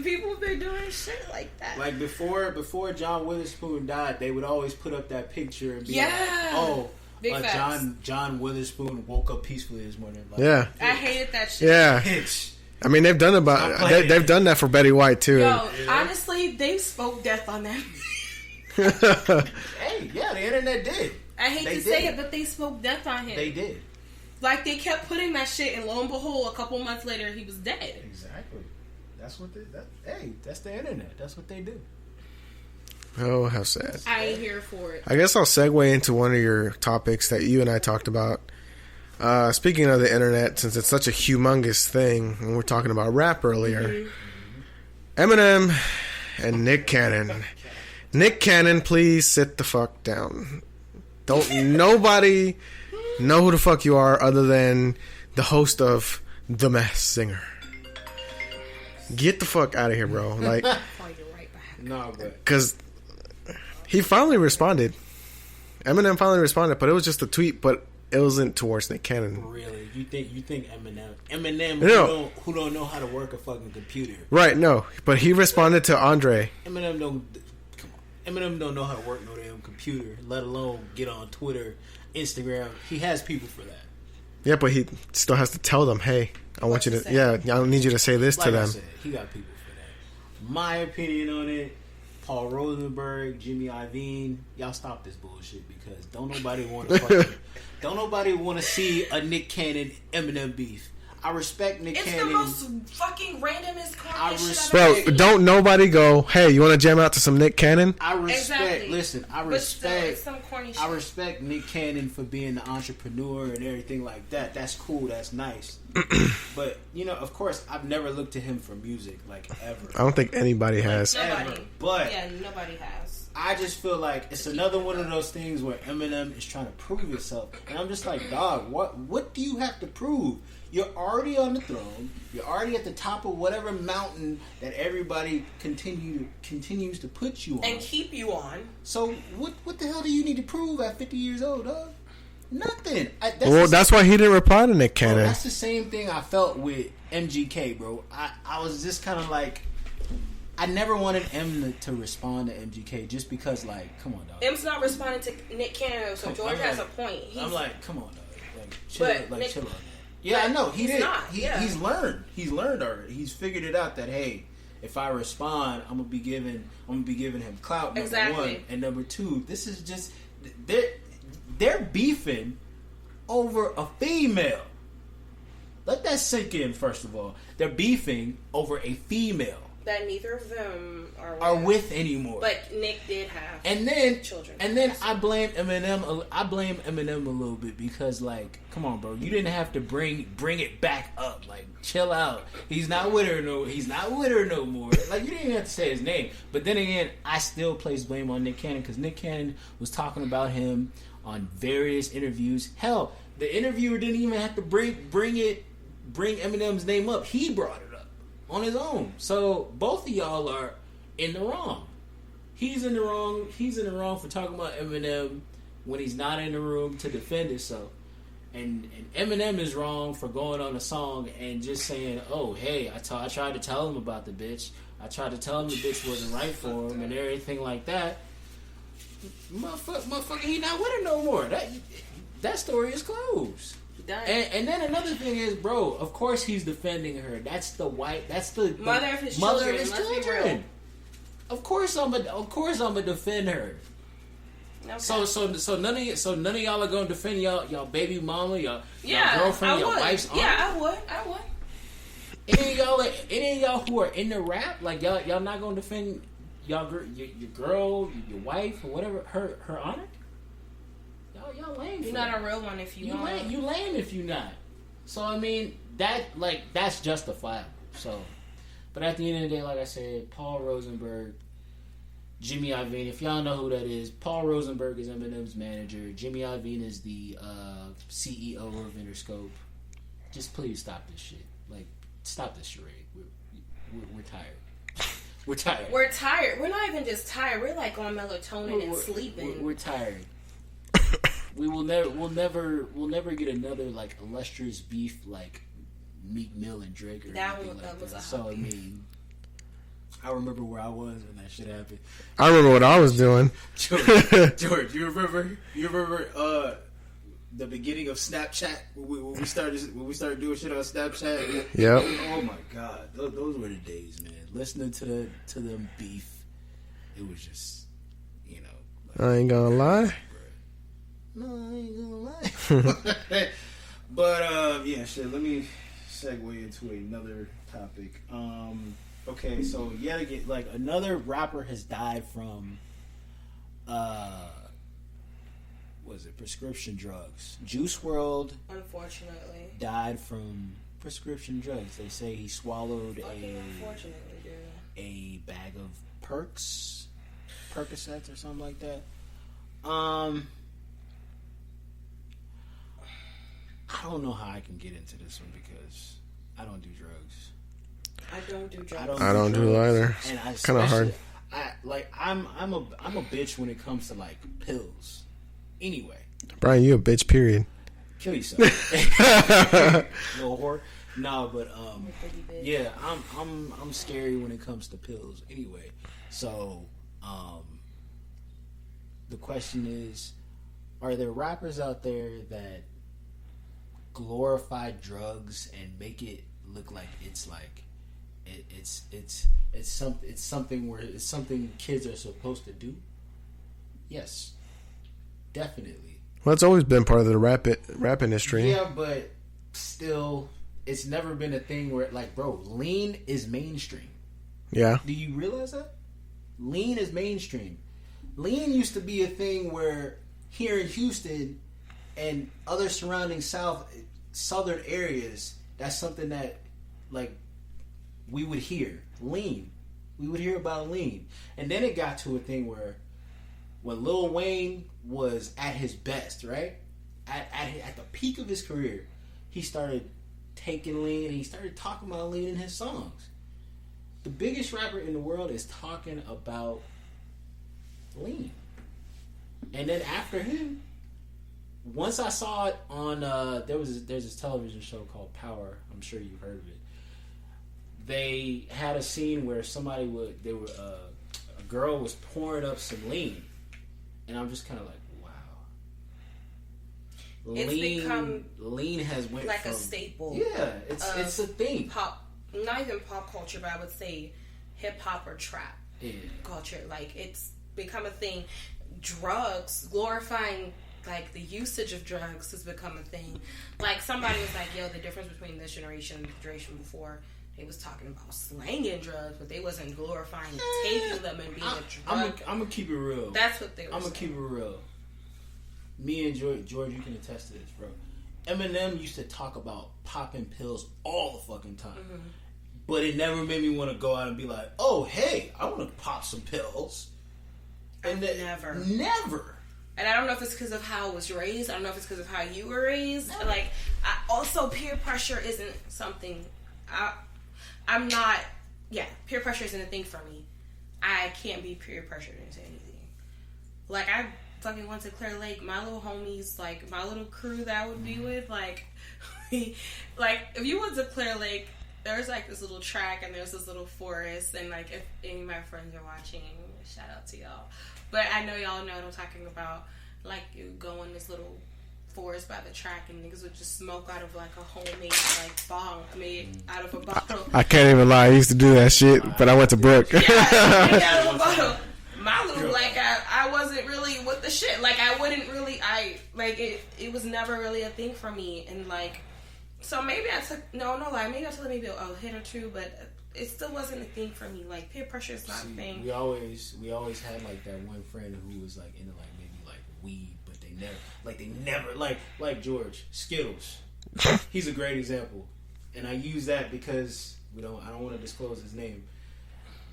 People have been doing shit like that. Like before John Witherspoon died, they would always put up that picture and be like, "Oh, John Witherspoon woke up peacefully this morning." Like, yeah, I hated that shit. Yeah, I mean they've done they've done that for Betty White too. Yo, honestly, they spoke death on that. Hey, yeah, the internet did. I hate to say it, but they spoke death on him. They did. Like they kept putting that shit, and lo and behold, a couple months later, he was dead. Exactly. That's what that's the internet. That's what they do. Oh, how sad. I ain't here for it. I guess I'll segue into one of your topics that you and I talked about. Speaking of the internet, since it's such a humongous thing, and we're talking about rap earlier, Eminem and Nick Cannon. Nick Cannon, please sit the fuck down. Don't nobody know who the fuck you are other than the host of The Masked Singer. Get the fuck out of here, bro. Like, no, because he finally responded. Eminem finally responded, but it was just a tweet, but it wasn't towards Nick Cannon. Really? You think Eminem who don't know how to work a fucking computer? Right? No, but he responded to Andre. Eminem don't know how to work no damn computer, let alone get on Twitter, Instagram. He has people for that. Yeah, but he still has to tell them, hey, I want you to, I don't need you to say this to them. I said, he got people for that. My opinion on it, Paul Rosenberg, Jimmy Iovine, y'all stop this bullshit because don't nobody want to see a Nick Cannon Eminem beef. I respect Nick Cannon. It's the most fucking randomest shit Bro, don't nobody go, hey, you want to jam out to some Nick Cannon? I respect, exactly. Listen, I respect Nick Cannon for being the entrepreneur and everything like that. That's cool, that's nice. But, of course, I've never looked to him for music, like, ever. I don't think anybody has. Nobody. But yeah, nobody has. I just feel like it's another one of those things where Eminem is trying to prove himself, and I'm just like, dog, what do you have to prove? You're already on the throne. You're already at the top of whatever mountain that everybody continues to put you on and keep you on. So what the hell do you need to prove at 50 years old, dog? Nothing. That's why he didn't reply to Nick Cannon. That's the same thing I felt with MGK, bro. I was just kind of like, I never wanted M to respond to MGK just because, like, come on, dog. M's not responding to Nick Cannon, so George has a point. I'm like, come on, dog. Chill on that. Yeah, I know. He's learned. He's learned already. He's figured it out that, hey, if I respond, I'm gonna be giving him clout, number one. And number two, this is just they're beefing over a female. Let that sink in, first of all. They're beefing over a female that neither of them are with anymore. But Nick did have children. And then I blame Eminem. I blame Eminem a little bit because, like, come on, bro, you didn't have to bring it back up. Like, chill out. He's not with her no more. Like, you didn't even have to say his name. But then again, I still place blame on Nick Cannon because Nick Cannon was talking about him on various interviews. Hell, the interviewer didn't even have to bring Eminem's name up. He brought it up on his own. So both of y'all are in the wrong. He's in the wrong for talking about Eminem when he's not in the room to defend himself. And Eminem is wrong for going on a song and just saying, oh, hey, I tried to tell him about the bitch. I tried to tell him the bitch wasn't right for him and everything like that. Motherfucker, he not with her no more. That story is closed. And then another thing is, bro, of course he's defending her. That's the mother of his children. Of course I'm gonna defend her. Okay. So none of y'all are gonna defend y'all baby mama, y'all girlfriend, your wife's aunt. Yeah, I would. Any of y'all who are in the rap, like y'all not gonna defend your girl, your wife, or whatever, her honor. Y'all lame. You're not a real one if you lame. You lame if you not. So I mean that's justifiable. So, but at the end of the day, like I said, Paul Rosenberg, Jimmy Iovine. If y'all know who that is, Paul Rosenberg is Eminem's manager. Jimmy Iovine is the CEO of Interscope. Just please stop this shit. Like, stop this charade. We're tired. We're tired. We're tired. We're not even just tired. We're like on melatonin and sleeping. We're tired. We'll never get another like illustrious beef like Meek Mill and Drake or anything like that. So I mean, I remember where I was when that shit happened. I remember what I was doing. George, you remember the beginning of Snapchat when we started doing shit on Snapchat? Yep. Oh my god, those were the days, man. Listening to them beef, it was just, I ain't gonna lie. No, I ain't gonna lie. But yeah, shit. Let me segue into another topic. Okay, so yet again, like another rapper has died from, prescription drugs. Juice Wrld, unfortunately, died from prescription drugs. They say he swallowed a bag of Percocets or something like that. I don't know how I can get into this one because I don't do drugs. I don't do drugs. I don't do either. And it's kind of hard. I'm a bitch when it comes to like pills. Anyway, Brian, you a bitch. Period. Kill yourself, little whore. No, but yeah, I'm scary when it comes to pills. Anyway, so the question is, are there rappers out there that glorify drugs and make it look like it's like it's something kids are supposed to do? Yes, definitely. Well, it's always been part of the rap industry. Yeah, but still, it's never been a thing where, like, bro, lean is mainstream. Yeah. Do you realize that? Lean is mainstream. Lean used to be a thing where here in Houston and other surrounding southern areas, that's something that, like, we would hear. Lean. We would hear about lean. And then it got to a thing where when Lil Wayne was at his best, right? At the peak of his career, he started taking lean and he started talking about lean in his songs. The biggest rapper in the world is talking about lean. And then after him, once I saw it on there's this television show called Power. I'm sure you've heard of it. They had a scene where a girl was pouring up some lean, and I'm just kind of like, wow. It's become lean has went like from, a staple. Yeah, it's a thing. Pop, not even pop culture, but I would say hip hop or trap culture. Like it's become a thing. Drugs, glorifying like the usage of drugs has become a thing. Like somebody was like, "Yo, the difference between this generation and the generation before." They was talking about slanging drugs, but they wasn't glorifying taking them and being a drug. I'm gonna keep it real. That's what they were I'm gonna keep it real. Me and George, you can attest to this, bro. Eminem used to talk about popping pills all the fucking time. Mm-hmm. But it never made me want to go out and be like, oh, hey, I want to pop some pills. And never. And I don't know if it's because of how I was raised. I don't know if it's because of how you were raised. Never. Like, also peer pressure isn't something... I'm not... Yeah, peer pressure isn't a thing for me. I can't be peer pressured into anything. Like, I fucking went to Clear Lake. My little homies, like, my little crew that I would be with, like... like, if you went to Clear Lake, there's, like, this little track and there's this little forest. And, like, if any of my friends are watching, shout out to y'all. But I know y'all know what I'm talking about. Like, you go in this little forest by the track and niggas would just smoke out of like a homemade like bong made out of a bottle. I can't even lie, I used to do that shit, but I went to Brook. Yeah, out of a bottle. My little like I wasn't really with the shit. Like I wouldn't really it was never really a thing for me. And like so maybe I took maybe I took maybe a hit or two, but it still wasn't a thing for me. Like peer pressure is not a thing. We always had like that one friend who was like into like maybe like weed. They never like George Skittles. He's a great example, and I use that because I don't want to disclose his name.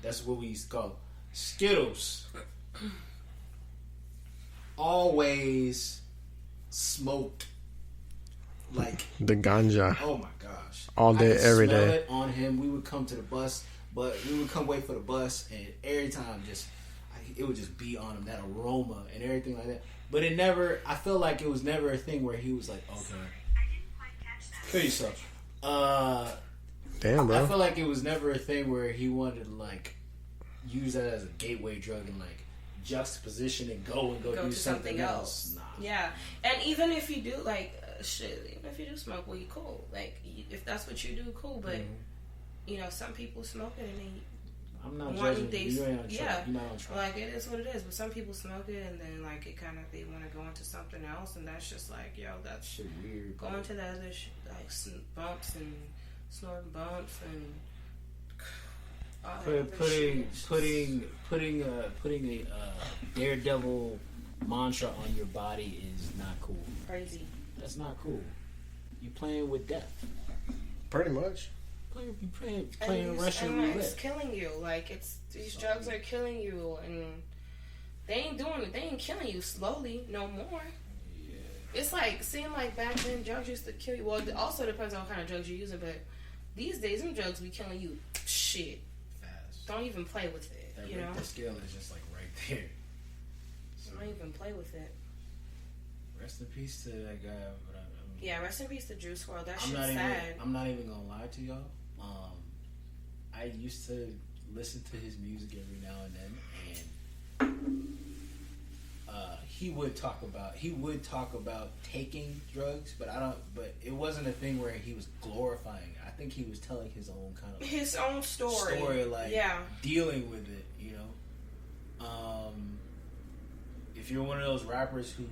That's what we used to call Skittles. Always smoked like the ganja. Oh my gosh! All day, every day. It on him. We would come to the bus, but we would come wait for the bus, and every time it would just be on him, that aroma and everything like that. But it never, I feel like it was never a thing where he was like, okay. I didn't quite catch that. Kill yourself. Damn, bro. I feel like it was never a thing where he wanted to, like, use that as a gateway drug and, like, juxtaposition and go do something else. Nah. Yeah. And even if you do, like, even if you do smoke weed, cool. Like, if that's what you do, cool. But, you know, some people smoke it and they... I'm not judging you. You ain't on track. You're not on track. Like, it is what it is. But some people smoke it and then, like, it kind of, they want to go into something else. And that's just like, yo, that's shit weird. Going to the other, like, bumps and snorting bumps and putting a daredevil mantra on your body is not cool. Crazy. That's not cool. You playing with death. Pretty much. Playing Russian roulette. It's killing you. Like these drugs are killing you, and they ain't doing it. They ain't killing you slowly no more. Yeah. It's like seemed like back then drugs used to kill you. Well, it also depends on what kind of drugs you're using, but these days them drugs be killing you shit fast. Don't even play with it. That the scale is just like right there. So, don't even play with it. Rest in peace to that guy. Yeah, rest in peace to Juice Wrld. That shit's sad. I'm not even gonna lie to y'all. I used to listen to his music every now and then, and he would talk about taking drugs, but it wasn't a thing where he was glorifying it. I think he was telling his own kind of his own story, dealing with it. You know, if you're one of those rappers who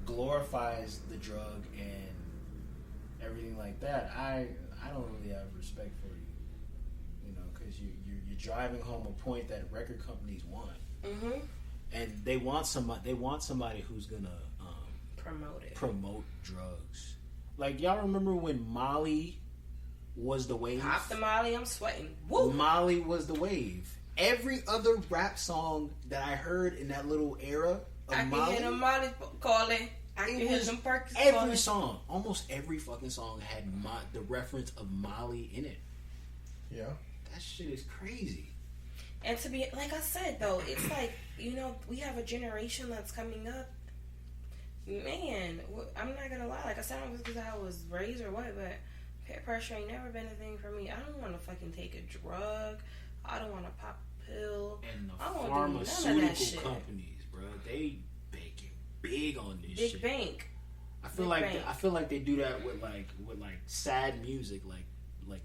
glorifies the drug and everything like that, I don't really have respect for you. You know, because you're driving home a point that record companies want, and they want somebody who's gonna promote drugs. Like, y'all remember when Molly was the wave? Pop the Molly, I'm sweating. Woo! Molly was the wave, every other rap song that I heard in that little era of I Molly, can hear them Molly calling. I can hear them Perkins every calling. song, almost every fucking song had the reference of Molly in it. Yeah. That shit is crazy. And to be, like I said, though, it's like, you know, we have a generation that's coming up. Man, I'm not going to lie. Like I said, I don't know if it's because I was raised or what, but peer pressure ain't never been a thing for me. I don't want to fucking take a drug. I don't want to pop a pill. And the I don't wanna do none of that pharmaceutical shit. companies, bro, they baking big on this Big shit. bank. I feel like they do that with like sad music, like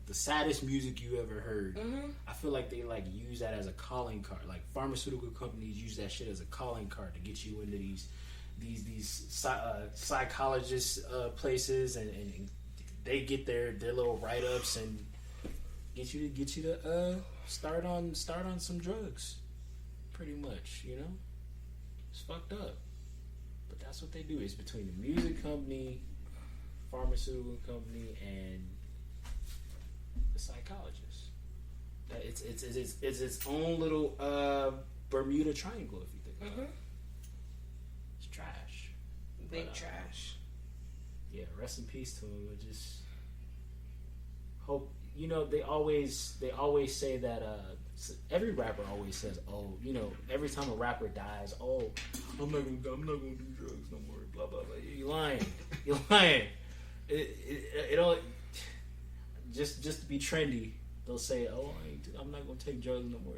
the saddest music you ever heard. Mm-hmm. I feel like they like use that as a calling card. Like pharmaceutical companies use that shit as a calling card to get you into these psychologist places, and they get their little write ups and get you to start on some drugs. Pretty much, you know, it's fucked up. But that's what they do. It's between the music company, pharmaceutical company, and the psychologist. That it's its own little Bermuda Triangle, if you think about it. It's trash. Big trash. Yeah, rest in peace to him. I just hope, you know, they always say that every rapper always says, oh, you know, every time a rapper dies, oh, I'm not gonna do drugs no more, blah blah blah. You're lying. You're lying. It all just to be trendy. They'll say, oh, I'm not gonna take drugs no more.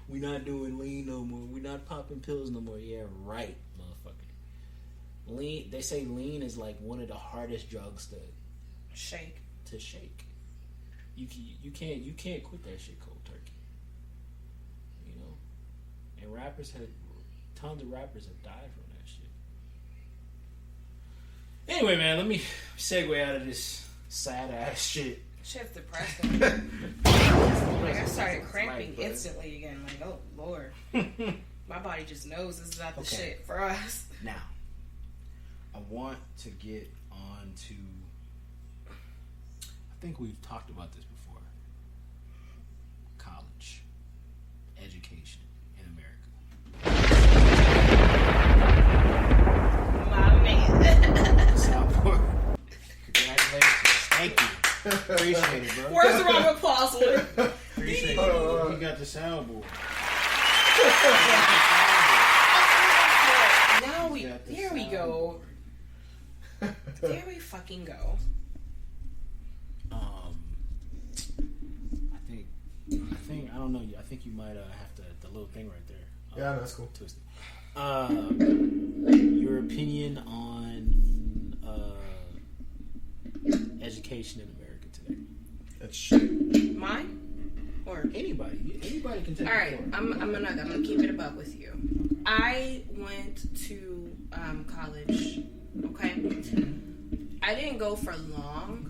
We not doing lean no more. We not popping pills no more. Yeah, right, motherfucker. Lean. They say lean is like one of the hardest drugs to shake. You can't quit that shit cold turkey. You know, and tons of rappers have died from that shit. Anyway, man, let me segue out of this sad ass shit. Shit's depressing. Like I started cramping instantly again. Like, oh Lord, my body just knows this is not the shit for us. Now, I want to get on to. I think we've talked about this before. College education in America. My man. Southport. Congratulations. Thank you. Appreciate it, bro. Where's the round of applause? Appreciate it. He got the soundboard. Now there we go. There we fucking go. I think I don't know. I think you might have to the little thing right there. Yeah, that's cool. Twist it. Your opinion on education in America today? That's shit. Mine or Anybody can take. all right. I'm gonna keep it above with you. I went to college. Okay, I didn't go for long.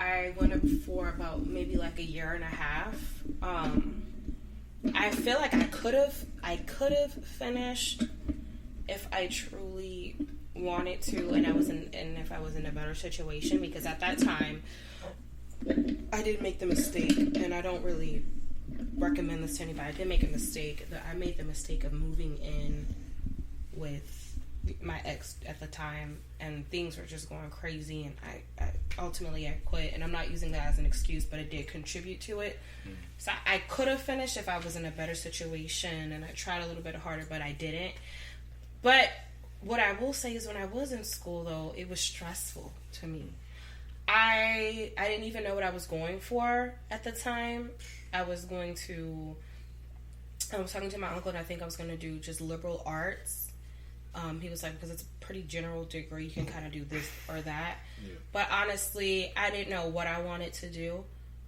I went up for about maybe like a year and a half. I feel like I could have finished if I truly wanted to, and if I was in a better situation, because at that time I did make the mistake, and I don't really recommend this to anybody. I did make a mistake. I made the mistake of moving in with my ex at the time, and things were just going crazy, and I ultimately quit, and I'm not using that as an excuse, but it did contribute to it. So I could have finished if I was in a better situation, and I tried a little bit harder, but I didn't. But what I will say is, when I was in school, though, it was stressful to me. I didn't even know what I was going for at the time. I was talking to my uncle, and I think I was going to do just liberal arts. He was like, because it's a pretty general degree, you can kind of do this or that. Yeah. But honestly, I didn't know what I wanted to do.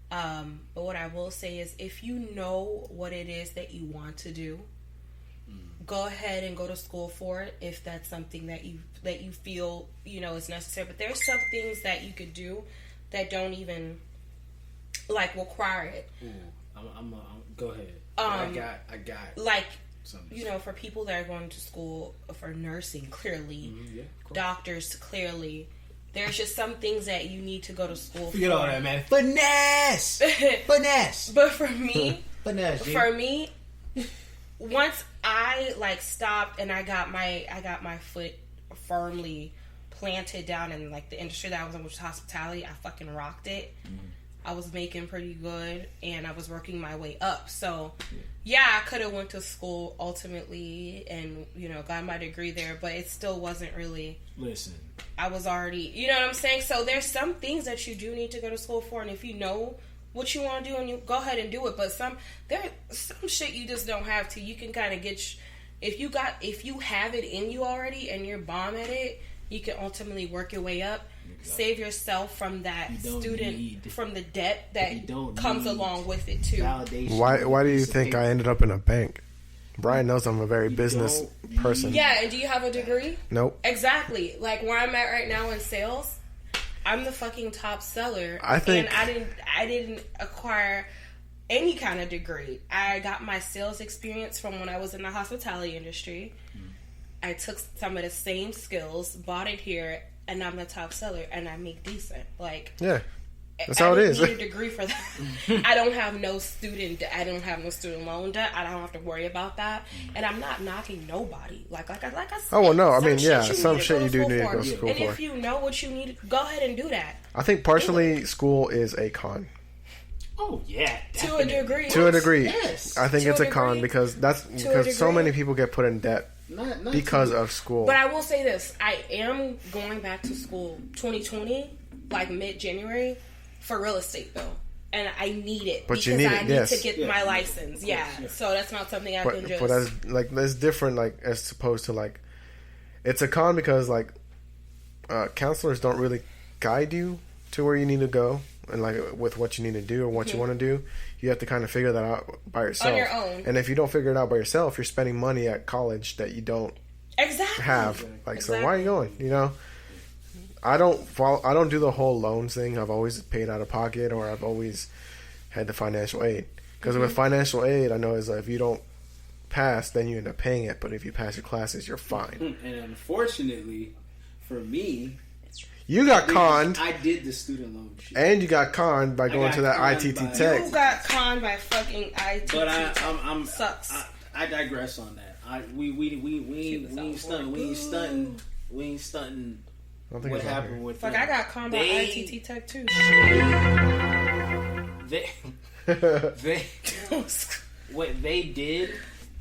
But what I will say is, if you know what it is that you want to do, go ahead and go to school for it, if that's something that you feel, you know, is necessary. But there's some things that you could do that don't even like require it. I'm go ahead. I got like, you know, for people that are going to school for nursing, clearly, doctors, clearly, there's just some things that you need to go to school Forget all that, man. Finesse! But for me, finesse, for me, once I like stopped and I got my foot firmly planted down in like the industry that I was in, which was hospitality, I fucking rocked it. I was making pretty good and I was working my way up. So yeah, I could have went to school ultimately and, you know, got my degree there, but it still wasn't really. Listen, I was already, you know what I'm saying? So there's some things that you do need to go to school for, and if you know what you want to do, and you go ahead and do it. But there's some shit you just don't have to. You can kind of get, if you have it in you already and you're bomb at it, you can ultimately work your way up. Save yourself from that from the debt that comes along with it too. Why do you think I ended up in a bank? Brian knows I'm a very business person. Yeah, and do you have a degree? Nope. Exactly. Like where I'm at right now in sales, I'm the fucking top seller. And I didn't acquire any kind of degree. I got my sales experience from when I was in the hospitality industry. I took some of the same skills, bought it here, and I'm the top seller, and I make decent. Like, yeah, that's how it is. I don't need a degree for that. I don't have no student loan debt. I don't have to worry about that, and I'm not knocking nobody. Like I said. Oh well, no, I mean, yeah, some shit you do need to go to school for. And if you know what you need, go ahead and do that. I think partially school is a con. Oh yeah, to a degree. To a degree, yes. I think it's a con because so many people get put in debt. Not because of school. But I will say this. I am going back to school 2020, like mid-January, for real estate, though. And I need it. But because you need I it, need yes. to get my license. Yeah. So that's not something I can just... But that's different, like, as opposed to, like... It's a con because, like, counselors don't really guide you to where you need to go. And, like, with what you need to do or what you want to do. You have to kind of figure that out by yourself. On your own. And if you don't figure it out by yourself, you're spending money at college that you don't have. Like, so why are you going? You know? I don't do the whole loans thing. I've always paid out of pocket or I've always had the financial aid. Because with financial aid, I know is if you don't pass, then you end up paying it. But if you pass your classes, you're fine. And unfortunately, for me... You got conned. I did the student loan shit. And you got conned by going to that ITT Tech. You got conned by fucking ITT But Tech. Sucks. I digress on that. We ain't stunting. We ain't stunting. What happened with I got conned by ITT Tech too. What they did,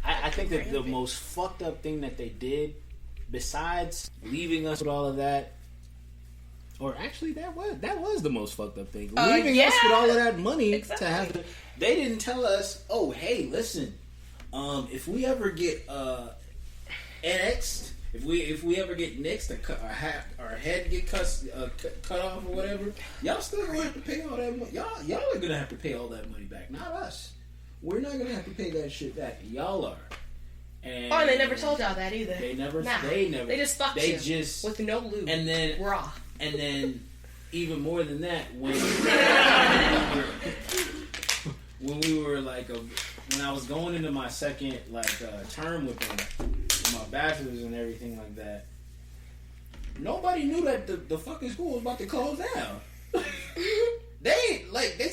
I think that the most fucked up thing that they did, besides leaving us with all of that. Or actually, that was the most fucked up thing. Leaving us with all of that money to have to... They didn't tell us, oh, hey, listen, if we ever get annexed, if we ever get nixed, our head get cut off or whatever, y'all still gonna have to pay all that money. Y'all are gonna have to pay all that money back, not us. We're not gonna have to pay that shit back. Y'all are. And they never told y'all that either. They never. They just fucked you with no lube. And then raw. And then, even more than that, when we were like, when I was going into my second term with them, with my bachelor's and everything like that, nobody knew that the fucking school was about to close down. They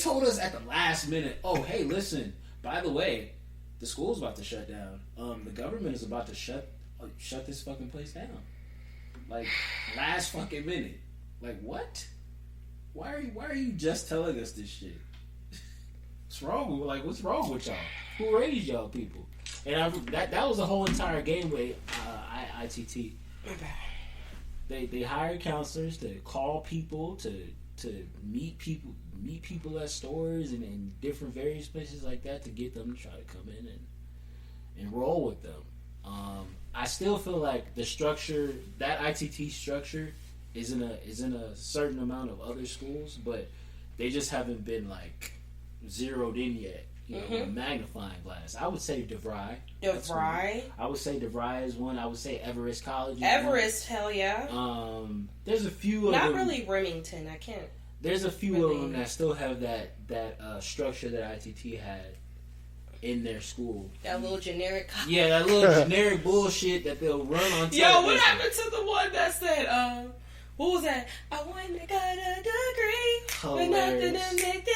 told us at the last minute, oh hey, listen, by the way, the school's about to shut down. The government is about to shut this fucking place down. Like last fucking minute. Like what? Why are you just telling us this shit? What's wrong with y'all? Who raised y'all people? And that was the whole entire game with ITT. They hired counselors to call people to meet people at stores and in different various places like that to get them to try to come in and roll with them. I still feel like the structure, that ITT structure, is in a certain amount of other schools, but they just haven't been like zeroed in yet. You know, with a magnifying glass. I would say DeVry. I would say DeVry is one. I would say Everest College. Everest, hell yeah. There's a few of them. Not really Remington. I can't. There's a few of them that still have that structure that ITT had in their school. That little generic. Yeah, that little generic bullshit that they'll run on television. Yo, what happened to the one that said, what was that? I went and got a degree, but nothing to make them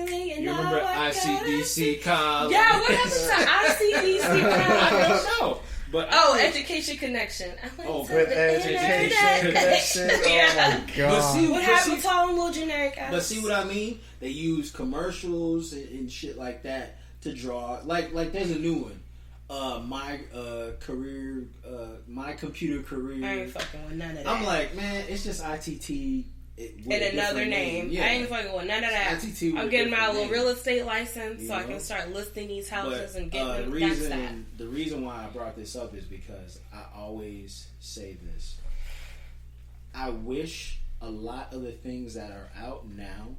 value. remember ICDC college? Yeah, what happened to ICDC I college? don't know. But Education Connection. With Education Connection. Yeah. Oh my god. What happened to all them little generic apps? But see what I mean? They use commercials and shit like that to draw. Like there's a new one. My computer career. I ain't fucking with none of that. I'm like, man, it's just ITT. And another name. Yeah. I ain't fucking with none of that. ITT I'm getting my little name. real estate license You so I know? can start listing these houses and But, getting them. the reason why I brought this up is because I always say this. I wish a lot of the things that are out now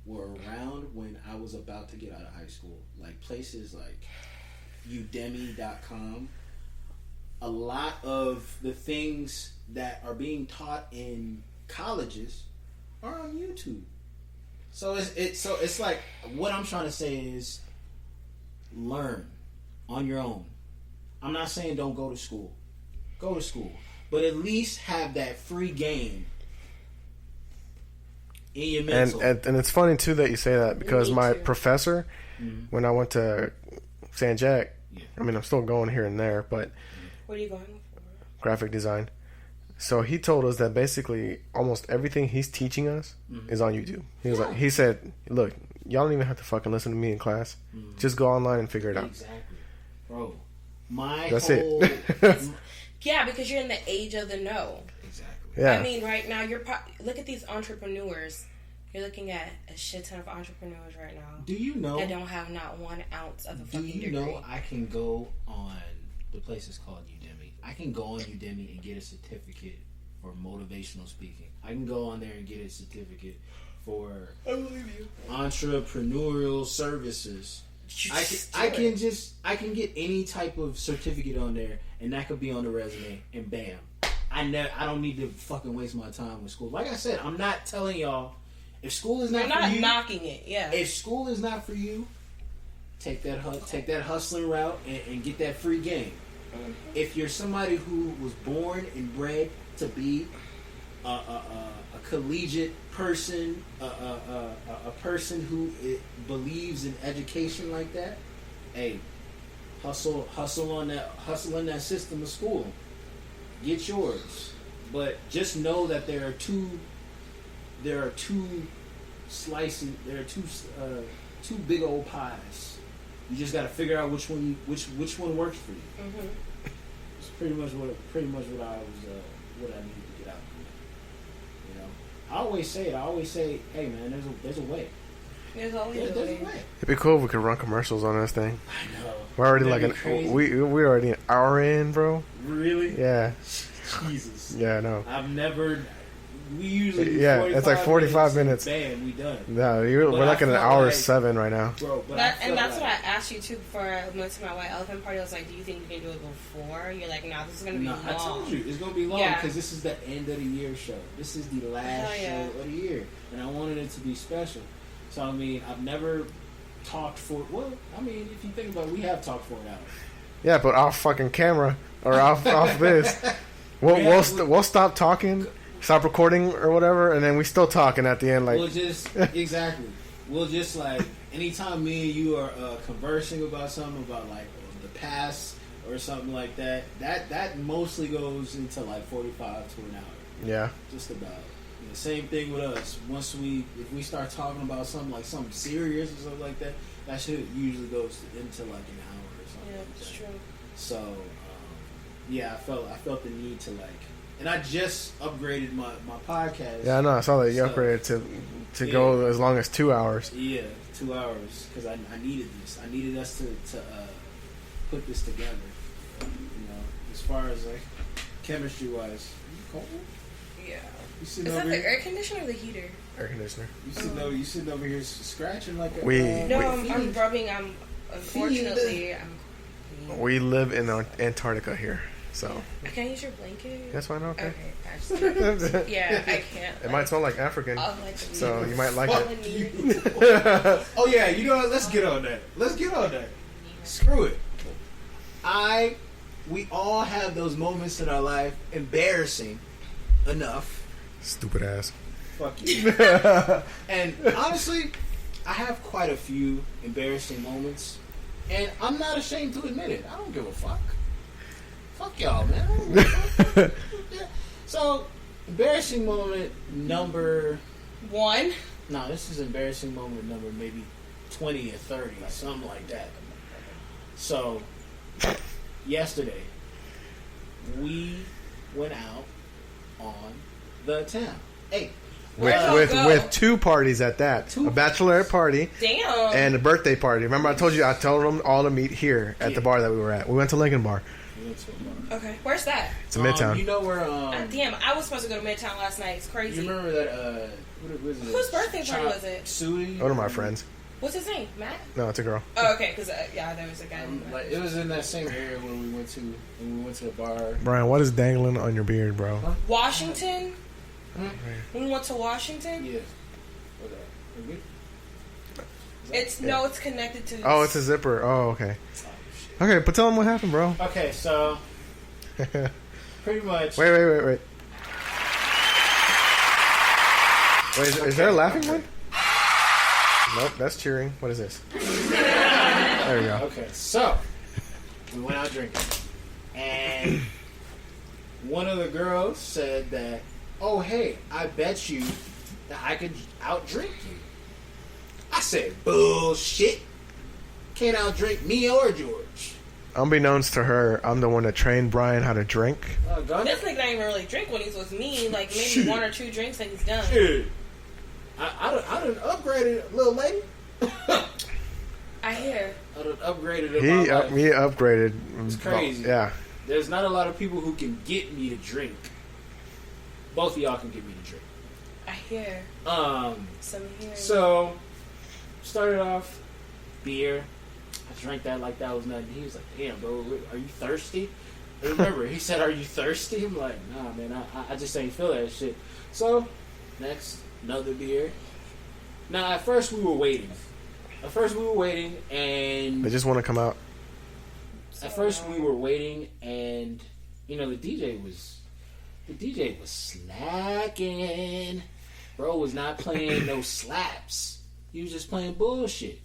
were around when I was about to get out of high school. Like places like Udemy.com. A lot of the things that are being taught in colleges are on YouTube. So it's like what I'm trying to say is learn on your own. I'm not saying don't go to school. Go to school. But at least have that free game in your mental. And it's funny too that you say that because Me my too. professor, when I went to San Jack, Yeah. I mean I'm still going here and there, but What are you going for? graphic design. So he told us that basically almost everything he's teaching us is on YouTube. He said, look, y'all don't even have to fucking listen to me in class. Just go online and figure it out. Exactly. Bro. My That's whole it. Yeah, because you're in the age of the no. Exactly. Yeah. I mean, right now, look at these entrepreneurs. You're looking at a shit ton of entrepreneurs right now Do you know that don't have not 1 ounce of a Do fucking you degree. know I can go on the place is called Udemy. I can go on Udemy and get a certificate for motivational speaking. I can go on there and get a certificate for entrepreneurial services. I can get any type of certificate on there, and that could be on the resume, and bam. I don't need to fucking waste my time with school. Like I said, I'm not telling y'all if school is You're not not for you. knocking it, yeah. If school is not for you, take that hustling route and get that free game. If you're somebody who was born and bred to be a collegiate person, a person who believes in education like that, hey, hustle in that system of school. Get yours, but just know that there are two slices. There are two big old pies. You just got to figure out which one works for you. Mm-hmm. It's pretty much what I needed to get out of it. You know, I always say, hey man, there's a way. There's always There's a a way. way. It'd be cool if we could run commercials on this thing. I know. We're already That'd like be crazy. we're already an hour in, bro. Really? Yeah. Jesus. Yeah, I know. We usually do Yeah, it's like 45 minutes. Bam, we done. No, we're I like in an feel hour like- 7 right now. Bro, but And that's what I asked you too before I went to my White Elephant party. I was like, do you think you can do it before? You're like, no, this is going to be long. I told you it's gonna be long Yeah. because this is the end of the year show. This is the last Hell yeah. show of the year, and I wanted it to be special. So I mean, I've never talked for. Well, I mean, if you think about it, we have talked for an hour. Yeah, but off fucking camera or off this. We'll stop talking, stop recording or whatever, and then we still talking at the end. Like We'll just We'll just like anytime me and you are conversing about something about like the past or something like that. That mostly goes into like 45 to an hour. yeah, Just about. And the same thing with us. If we start talking about something like something serious or something like that, that shit usually goes into like an hour or something. Yeah, like it's that. true. So, yeah, I felt the need to like, and I just upgraded my podcast. yeah. I know. I saw that you So, upgraded to go as long as 2 hours. Yeah, 2 hours because I needed this. I needed us to put this together. You know, as far as like chemistry wise. You cold? Yeah. You Is sitting that over the here? air conditioner or the heater? Air conditioner. You sitting over here scratching like a. No, I'm rubbing. Unfortunately, We live in Antarctica here, so I can't use your blanket. that's fine. Okay. I just can't. Yeah, I can't. It might smell like African, I'll like the so you might like Fuck it. you. Oh yeah, you know what? Let's get on that. Screw it. We all have those moments in our life, embarrassing enough. Stupid ass. Fuck you. And honestly, I have quite a few embarrassing moments, and I'm not ashamed to admit it. I don't give a fuck. Fuck y'all, man. I don't give a fuck. So, embarrassing moment number 1. No, this is embarrassing moment number maybe 20 or 30, something like that. So, yesterday, we went out on the town. Hey. With 2 parties at that. A bachelorette party. Damn. And a birthday party. Remember I told you I told them all to meet here at the bar that we were at. We went to Lincoln Bar. Okay. Where's that? It's in Midtown. You know where... damn, I was supposed to go to Midtown last night. It's crazy. You remember that... what was it? Whose birthday party was it? Sui? One of my friends. What's his name? Matt? No, it's a girl. Oh, okay. Because, there was a guy. Like, it was in that same area where we went to when we went to the bar. Brian, what is dangling on your beard, bro? Huh? Washington? We went to Washington? Yeah. What's that? It's it's connected to. Oh, it's a zipper. Oh, okay. Oh, Okay, but tell them what happened, bro. okay, so pretty much. Wait. Wait, is there a laughing one? Nope, that's cheering. What is this? There we go. Okay, so we went out drinking, and one of the girls said that, "Oh, hey, I bet you that I could outdrink you." I said, "Bullshit! Can't outdrink me or George." Unbeknownst to her, I'm the one that trained Brian how to drink. This nigga don't even really drink when he's with me. Like maybe Shit. 1 or 2 drinks and he's done. Shit. I done upgraded, little lady. I hear. I done upgraded in He my life. upgraded. It's crazy. Yeah. There's not a lot of people who can get me to drink. Both of y'all can get me to drink. I hear. Some hearing. So, started off beer. I drank that like that was nothing. He was like, "Damn, bro, are you thirsty?" And remember, he said, "Are you thirsty?" I'm like, "Nah, man, I just ain't feel that shit." So, next, another beer. Now, at first we were waiting. And They just want to come out. at first we were waiting, and you know the DJ was slacking. Bro was not playing no slaps. He was just playing bullshit.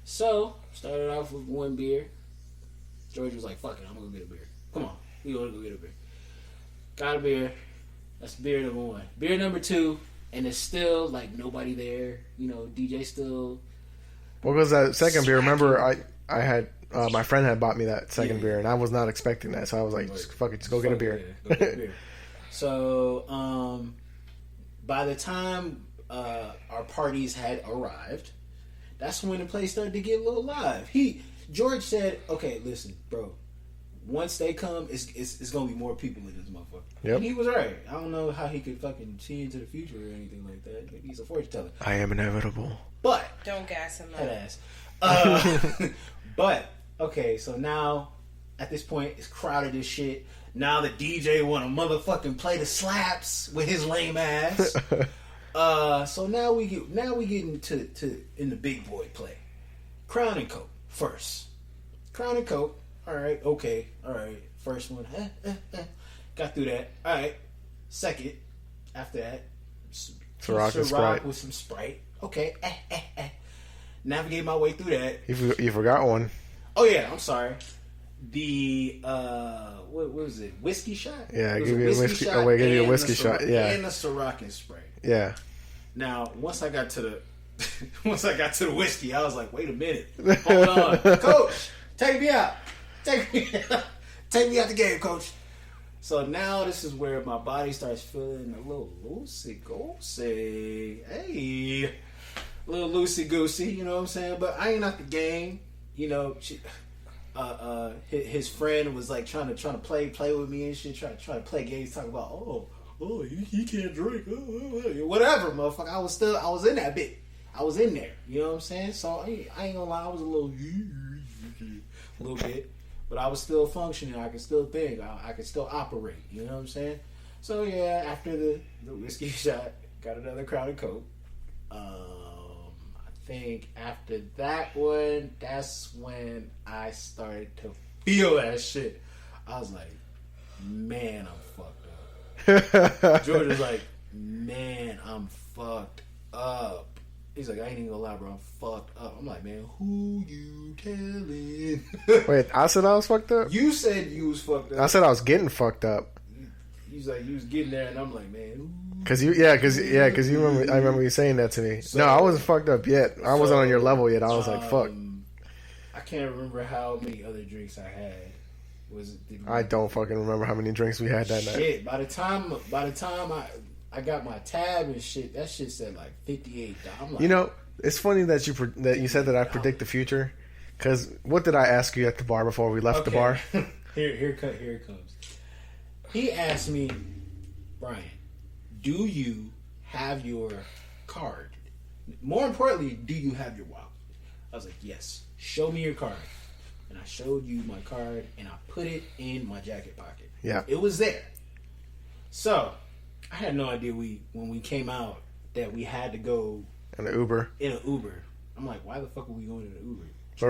So started off with 1 beer. George was like, "Fuck it, I'm gonna go get a beer. Come on, we gonna go get a beer." Got a beer. That's beer number 1. Beer number 2, and it's still like nobody there. You know, DJ still. What was that second beer? Remember, I had my friend had bought me that second beer, and I was not expecting that, so I was like, "Fuck it, just go get a beer." Go get a beer. So, by the time our parties had arrived, that's when the place started to get a little live. George said, "Okay, listen, bro. Once they come, it's gonna be more people in this motherfucker." Yep. And he was right. I don't know how he could fucking see into the future or anything like that. Maybe he's a fortune teller. I am inevitable. But Don't gas him head up. ass. But okay, so now at this point it's crowded as shit. Now the DJ want to motherfucking play the slaps with his lame ass. So now we get into in the big boy play. Crown and Coke first. Crown and Coke. All right, okay, all right. First one, got through that. All right. Second, after that, Ciroc and Sprite with some Sprite. Okay, navigate my way through that. You forgot one. Oh yeah, I'm sorry. The what was it? Whiskey shot? Yeah, It was give you a whiskey. shot Oh wait, give you a and whiskey the shot. Ciroc- Yeah, and the Ciroc and Sprite. yeah. Now, once I got to the whiskey, I was like, wait a minute, hold on, Coach, take me out, take me out the game, Coach. So now this is where my body starts feeling a little loosey-goosey. Hey, a little loosey-goosey, you know what I'm saying? But I ain't out the game, you know. His friend was like trying to play with me and shit, trying to play games, talk about he can't drink, whatever, motherfucker. I was in that bit. I was in there, you know what I'm saying? So I ain't gonna lie, I was a little bit, but I was still functioning. I could still think. I could still operate. You know what I'm saying? So yeah, after the whiskey shot, got another Crown and Coke. I think after that one, that's when I started to feel that shit. I was like, man, I'm fucked up. George was like, man, I'm fucked up. He's like, I ain't even gonna lie, bro. I'm fucked up. I'm like, man, who you telling? Wait, I said I was fucked up? You said you was fucked up. I said I was getting fucked up. He's like, you was getting there, and I'm like, man, who? Cause you remember. I remember you saying that to me. So, no, I wasn't fucked up yet. I wasn't on your level yet. I was like, fuck. I can't remember how many other drinks I had. I don't fucking remember how many drinks we had that night. Shit, by the time I got my tab and shit, that shit said like 58. I'm like, You know, it's funny that you said that I predict the future. Cause what did I ask you at the bar before we left the bar? Here it comes. He asked me, Brian, do you have your card? More importantly, do you have your wallet? I was like, yes. Show me your card. And I showed you my card, and I put it in my jacket pocket. Yeah. It was there. So, I had no idea when we came out that we had to go In an Uber. in an Uber. I'm like, why the fuck are we going in an Uber? But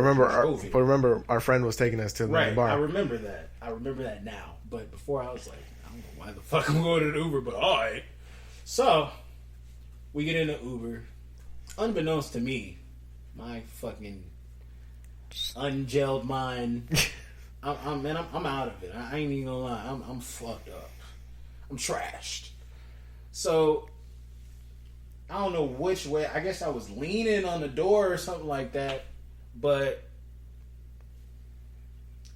remember, our friend was taking us to the Right, bar. I remember that. I remember that now. But before I was like, I don't know why the fuck I'm going in an Uber, but alright. So, we get in an Uber. Unbeknownst to me, my fucking ungelled mind, I'm out of it. I ain't even gonna lie. I'm fucked up. I'm trashed. So, I don't know which way. I guess I was leaning on the door or something like that. But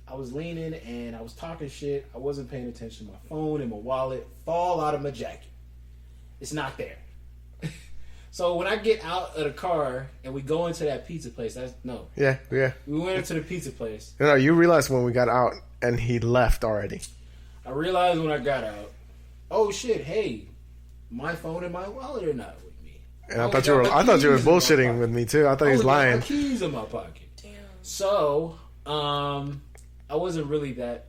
I was leaning and I was talking shit. I wasn't paying attention. My phone and my wallet fall out of my jacket. It's not there. So when I get out of the car and we go into that pizza place, Yeah. we went into the pizza place. No, you realized when we got out and he left already. I realized when I got out, oh shit, hey, my phone and my wallet are not with me. And I thought you were bullshitting with me too. I thought he was lying. My keys in my pocket. Damn. So, I wasn't really like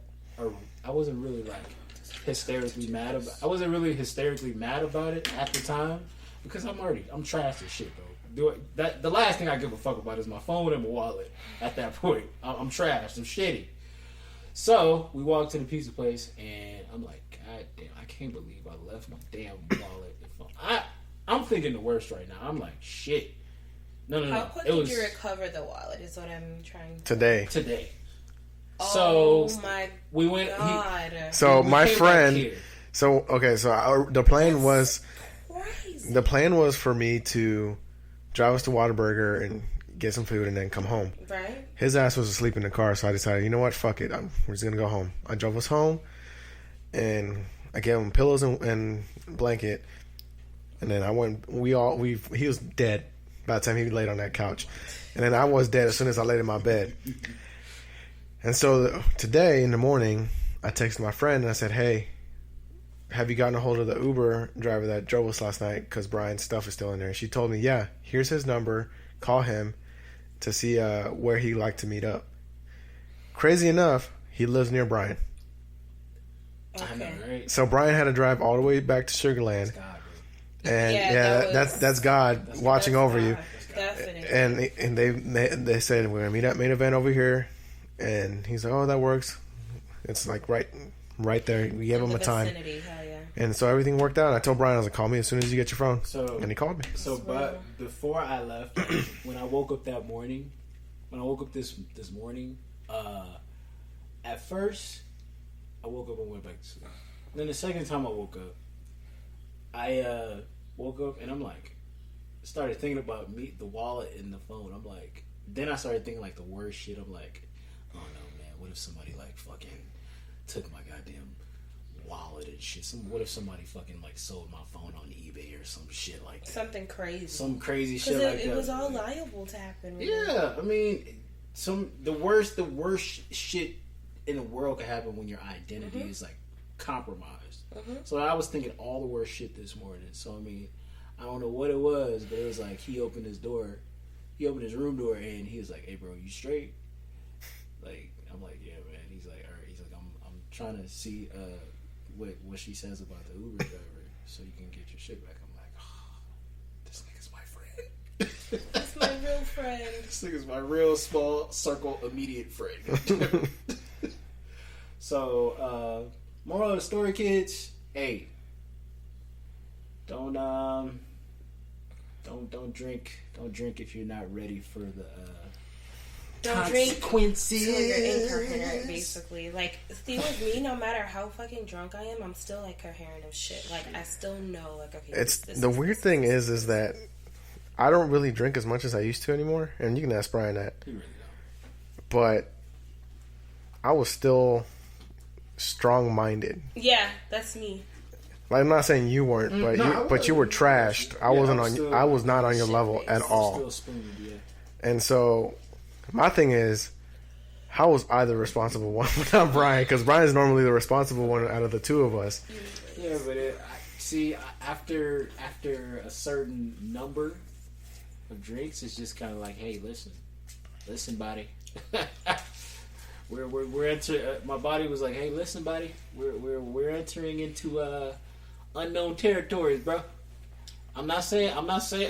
hysterically mad about. I wasn't really hysterically mad about it at the time because I'm trashed as shit, bro. The last thing I give a fuck about is my phone and my wallet. At that point, I'm trashed. I'm shitty. So we walked to the pizza place, and I'm like, God damn, I can't believe I left my damn wallet and phone. I'm thinking the worst right now. I'm like, shit. No. How quick did you recover the wallet? Is what I'm trying to Today. Oh so my we went. God. So we my came friend. back here. So okay. So the plan was. crazy. The plan was for me to drive us to Whataburger and get some food and then come home. Right. His ass was asleep in the car, so I decided, you know what, fuck it. We're just gonna go home. I drove us home, and I gave him pillows and blanket, and then I went. He was dead by the time he laid on that couch, and then I was dead as soon as I laid in my bed. And so today in the morning, I texted my friend and I said, hey, have you gotten a hold of the Uber driver that drove us last night? Because Brian's stuff is still in there. She told me, yeah, here's his number. Call him to see where he'd like to meet up. Crazy enough, he lives near Brian. Okay. I know, right? So Brian had to drive all the way back to Sugarland. God, And that's God watching over you. Definitely. And they said, we're going to meet at Main Event over here. And he's like, oh, that works. It's like right there. We gave him a time. Hell yeah. And so everything worked out. I told Brian, I was like, call me as soon as you get your phone. So, and he called me. So, but before I left, when I woke up that morning, this morning, at first, I woke up and went back to sleep. Then the second time I woke up and I'm like, started thinking about the wallet and the phone. I'm like, then I started thinking like the worst shit. I'm like, oh no, man, what if somebody like fucking took my goddamn wallet and shit? What if somebody fucking like sold my phone on eBay or some shit like that? Something crazy. Some crazy shit like that. It was all liable to happen. Really. Yeah, I mean, the worst shit in the world could happen when your identity is like compromised. So I was thinking all the worst shit this morning. So I mean, I don't know what it was, but it was like he opened his room door, and he was like, "Hey, bro, you straight?" Like, I'm like, "Yeah, man." He's like, "All right." He's like, "I'm trying to see what she says about the Uber driver, so you can get your shit back." I'm like, "Oh, this nigga's my friend. That's my real friend. This nigga's my real small circle immediate friend." So, moral of the story, kids. Hey, don't Don't drink if you're not ready for the Don't drink consequences. till you're incoherent, basically. Like, see, with me, no matter how fucking drunk I am, I'm still, like, coherent of shit. Like, I still know, like, okay, It's the weird thing is that I don't really drink as much as I used to anymore, and you can ask Brian that. You really don't. But I was still strong-minded. Yeah, that's me. Like, I'm not saying you weren't, but you were trashed. I was not on your level at all. Still spooned, yeah. And so, my thing is, how was I the responsible one, not Brian? Because Brian's normally the responsible one out of the two of us. Yeah, but after a certain number of drinks, it's just kind of like, hey, listen, buddy. we're entering. My body was like, hey, listen, buddy. We're entering into unknown territories, bro. I'm not saying.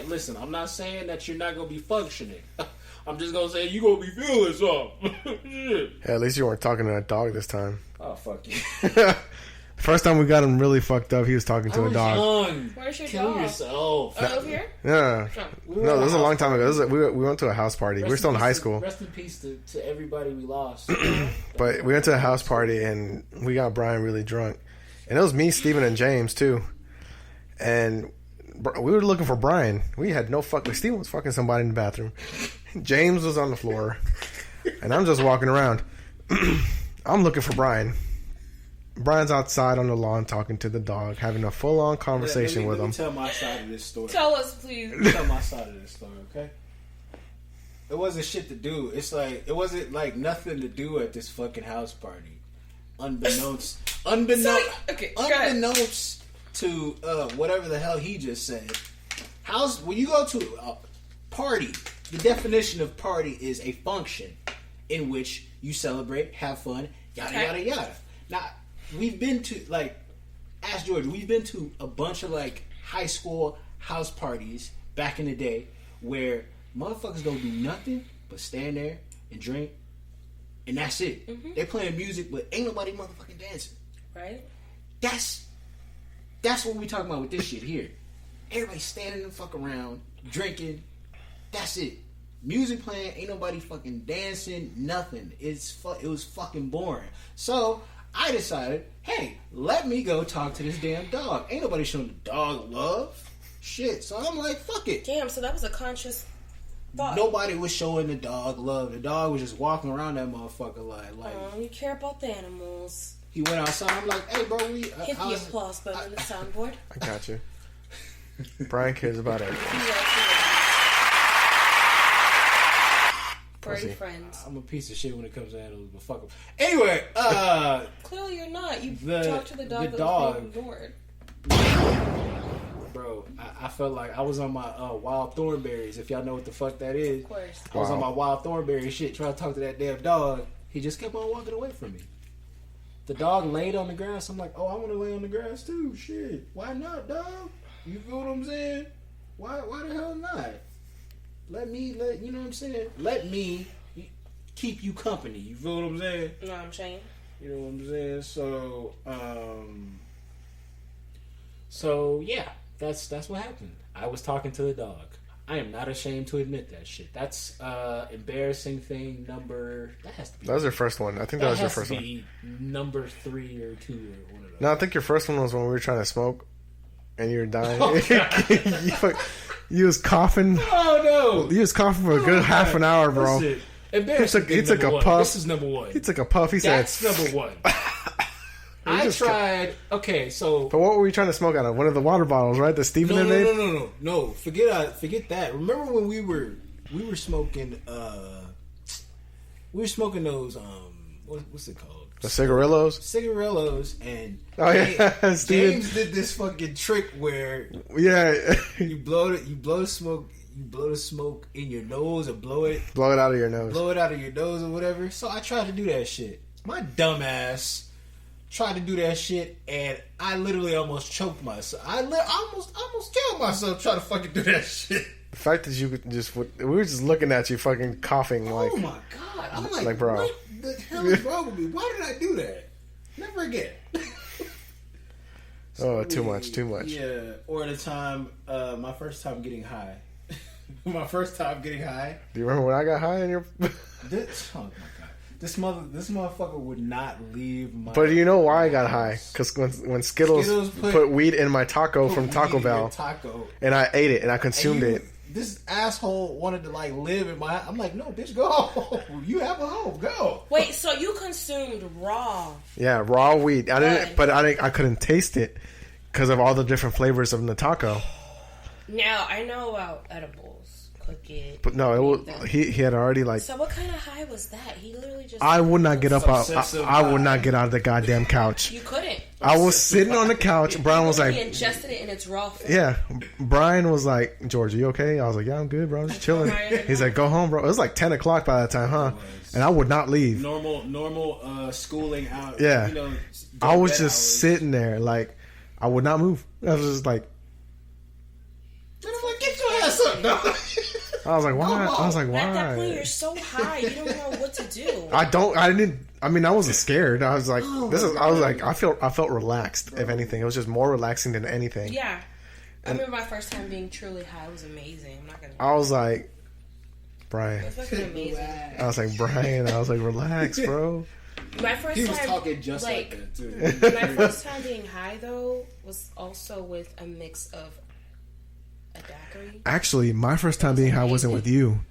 Listen, I'm not saying that you're not gonna be functioning. I'm just gonna say you gonna be feeling something. Yeah, at least you weren't talking to a dog this time. Oh, fuck you. First time we got him really fucked up, he was talking to a dog. Young. Where's your Kill dog? yourself. Over here? Yeah. No, this was a long time ago. We went to a house party. We were still in high school. Rest in peace to everybody we lost. But we went to a house party and we got Brian really drunk. And it was me, Steven, and James too. And we were looking for Brian. We had no fuck. Steven was fucking somebody in the bathroom. James was on the floor. And I'm just walking around. I'm looking for Brian. Brian's outside on the lawn talking to the dog, having a full-on conversation with him. Let me tell my side of this story. Tell us, please. Tell my side of this story, okay? It wasn't shit to do. It's like, it wasn't like nothing to do at this fucking house party. Unbeknownst to whatever the hell he just said. When you go to a party, the definition of party is a function in which you celebrate, have fun, yada, yada, yada. Now, we've been to, like, ask George, we've been to a bunch of, like, high school house parties back in the day where motherfuckers don't do nothing but stand there and drink, and that's it. Mm-hmm. They playing music, but ain't nobody motherfucking dancing. Right? That's what we talking about with this shit here. Everybody standing the fuck around, drinking, that's it. Music playing, ain't nobody fucking dancing, nothing. It was fucking boring. So I decided, hey, let me go talk to this damn dog. Ain't nobody showing the dog love. Shit. So I'm like, fuck it. Damn, so that was a conscious thought. Nobody was showing the dog love. The dog was just walking around that motherfucker like you care about the animals. He went outside. I'm like, hey, bro, hit the applause button on the soundboard. I got you. Brian cares about it. Birdie friends. I'm a piece of shit when it comes to animals, but fuck them. Anyway, clearly you're not. You talked to the dog that was being ignored. Bro, I felt like I was on my wild thornberries, if y'all know what the fuck that is. Of course. I was on my wild thornberry shit trying to talk to that damn dog. He just kept on walking away from me. The dog laid on the grass. I'm like, oh, I want to lay on the grass too. Shit. Why not, dog? You feel what I'm saying? Why the hell not? You know what I'm saying? Let me keep you company. You feel what I'm saying? You know what I'm saying? You know what I'm saying? So yeah, that's what happened. I was talking to the dog. I am not ashamed to admit that shit. That's embarrassing thing number. That has to be. That was your first one. I think that was your first one. Number 3 or 2 or one of those. No, I think your first one was when we were trying to smoke, and you were dying. You was coughing. Oh no! You was coughing for a good half an hour, bro. Listen, embarrassing. He took a one. puff. This is number 1. He took a puff. He That's said, number 1. I tried. Okay, so. But what were we trying to smoke out of? One of the water bottles, right? That Steven had made? No. Forget that. Remember when we were smoking? We were smoking those. What's it called? The cigarillos, and James did this fucking trick where you blow the smoke in your nose or blow it out of your nose or whatever. So I tried to do that shit. My dumb ass tried to do that shit, and I literally almost choked myself. I almost killed myself trying to fucking do that shit. The fact that you could we were just looking at you fucking coughing like, oh my god, I'm like bro, what the hell is wrong with me? Why did I do that? Never again. Oh, too much. Yeah, or the time, my first time getting high, My first time getting high. Do you remember when I got high in your? Oh my god, this motherfucker would not leave my. But you know why I got high? Because when Skittles put weed in my taco from Taco Bell, and I ate it and I consumed it. This asshole wanted to like live in my. I'm like, no, bitch, go home. You have a home, go. Wait, so you consumed raw? Yeah, raw weed. I couldn't taste it because of all the different flavors of the taco. Now I know about edibles, cook it. But no, it was he had already like. So what kind of high was that? He literally just. I would not get up out. I would not get out of the goddamn couch. You couldn't. I was sitting on the couch. Brian was like, he ingested it in its raw form. yeah. Brian was like, George, are you okay? I was like, yeah, I'm good, bro. I'm just chilling. He's like, go home, bro. It was like 10 o'clock by that time, huh? And I would not leave. Normal schooling out. Yeah. You know, I was just sitting there, like, I would not move. I was just like, get your ass up, dog. I was like, why? I was like, why? At that point, you're so high, you don't know what to do. I wasn't scared. I was like, I felt relaxed, if anything. It was just more relaxing than anything. Yeah. I remember my first time being truly high. It was amazing. I'm not gonna. I was like, Brian. It was fucking amazing. I was like, Brian. I was like, relax, bro. My first He time, was talking just like that too. My first time being high though was also with a mix of a daiquiri. Actually, my first time being high wasn't with you.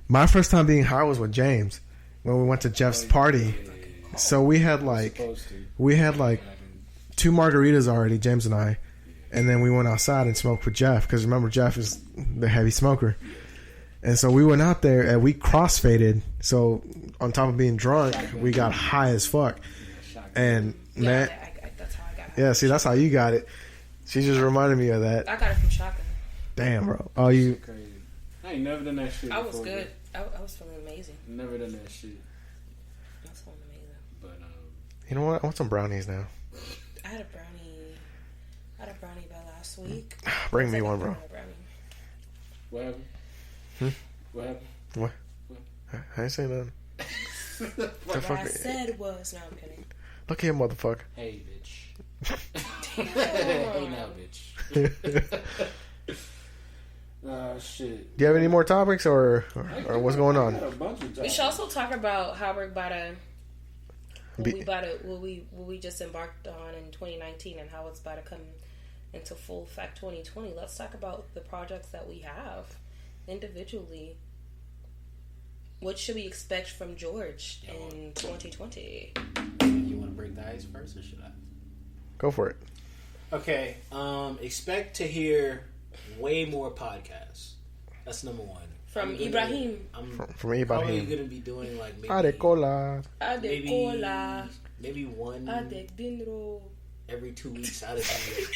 My first time being high was with James when we went to Jeff's party. So we had like 2 margaritas already, James and I, and then we went outside and smoked with Jeff because remember Jeff is the heavy smoker, and so we went out there and we crossfaded. So on top of being drunk, we got high as fuck. And man, that's how I got high. Yeah, see, that's how you got it. She just reminded me of that. I got it from shotgun. Damn, bro. Oh, you. Crazy. I ain't never done that shit. I was good. I was feeling amazing. Never done that shit. I was feeling amazing. But You know what? I want some brownies now. I had a brownie by last week. Bring me one, bro. What happened? What happened? What? I ain't saying nothing. What I said was, no, I'm kidding. Look here, motherfucker. Hey, bitch. Damn. Hey now, bitch. Shit. Do you have any more topics or what's going on? We should also talk about how we're about to what we just embarked on in 2019 and how it's about to come into full effect 2020. Let's talk about the projects that we have individually. What should we expect from George in 2020? You want to break the ice first, or should I? Go for it. Okay. Expect to hear way more podcasts. That's number one. From Ibrahim. From Ibrahim. Probably going to be doing like maybe... Adecola. Maybe one... Adek every 2 weeks out of the year.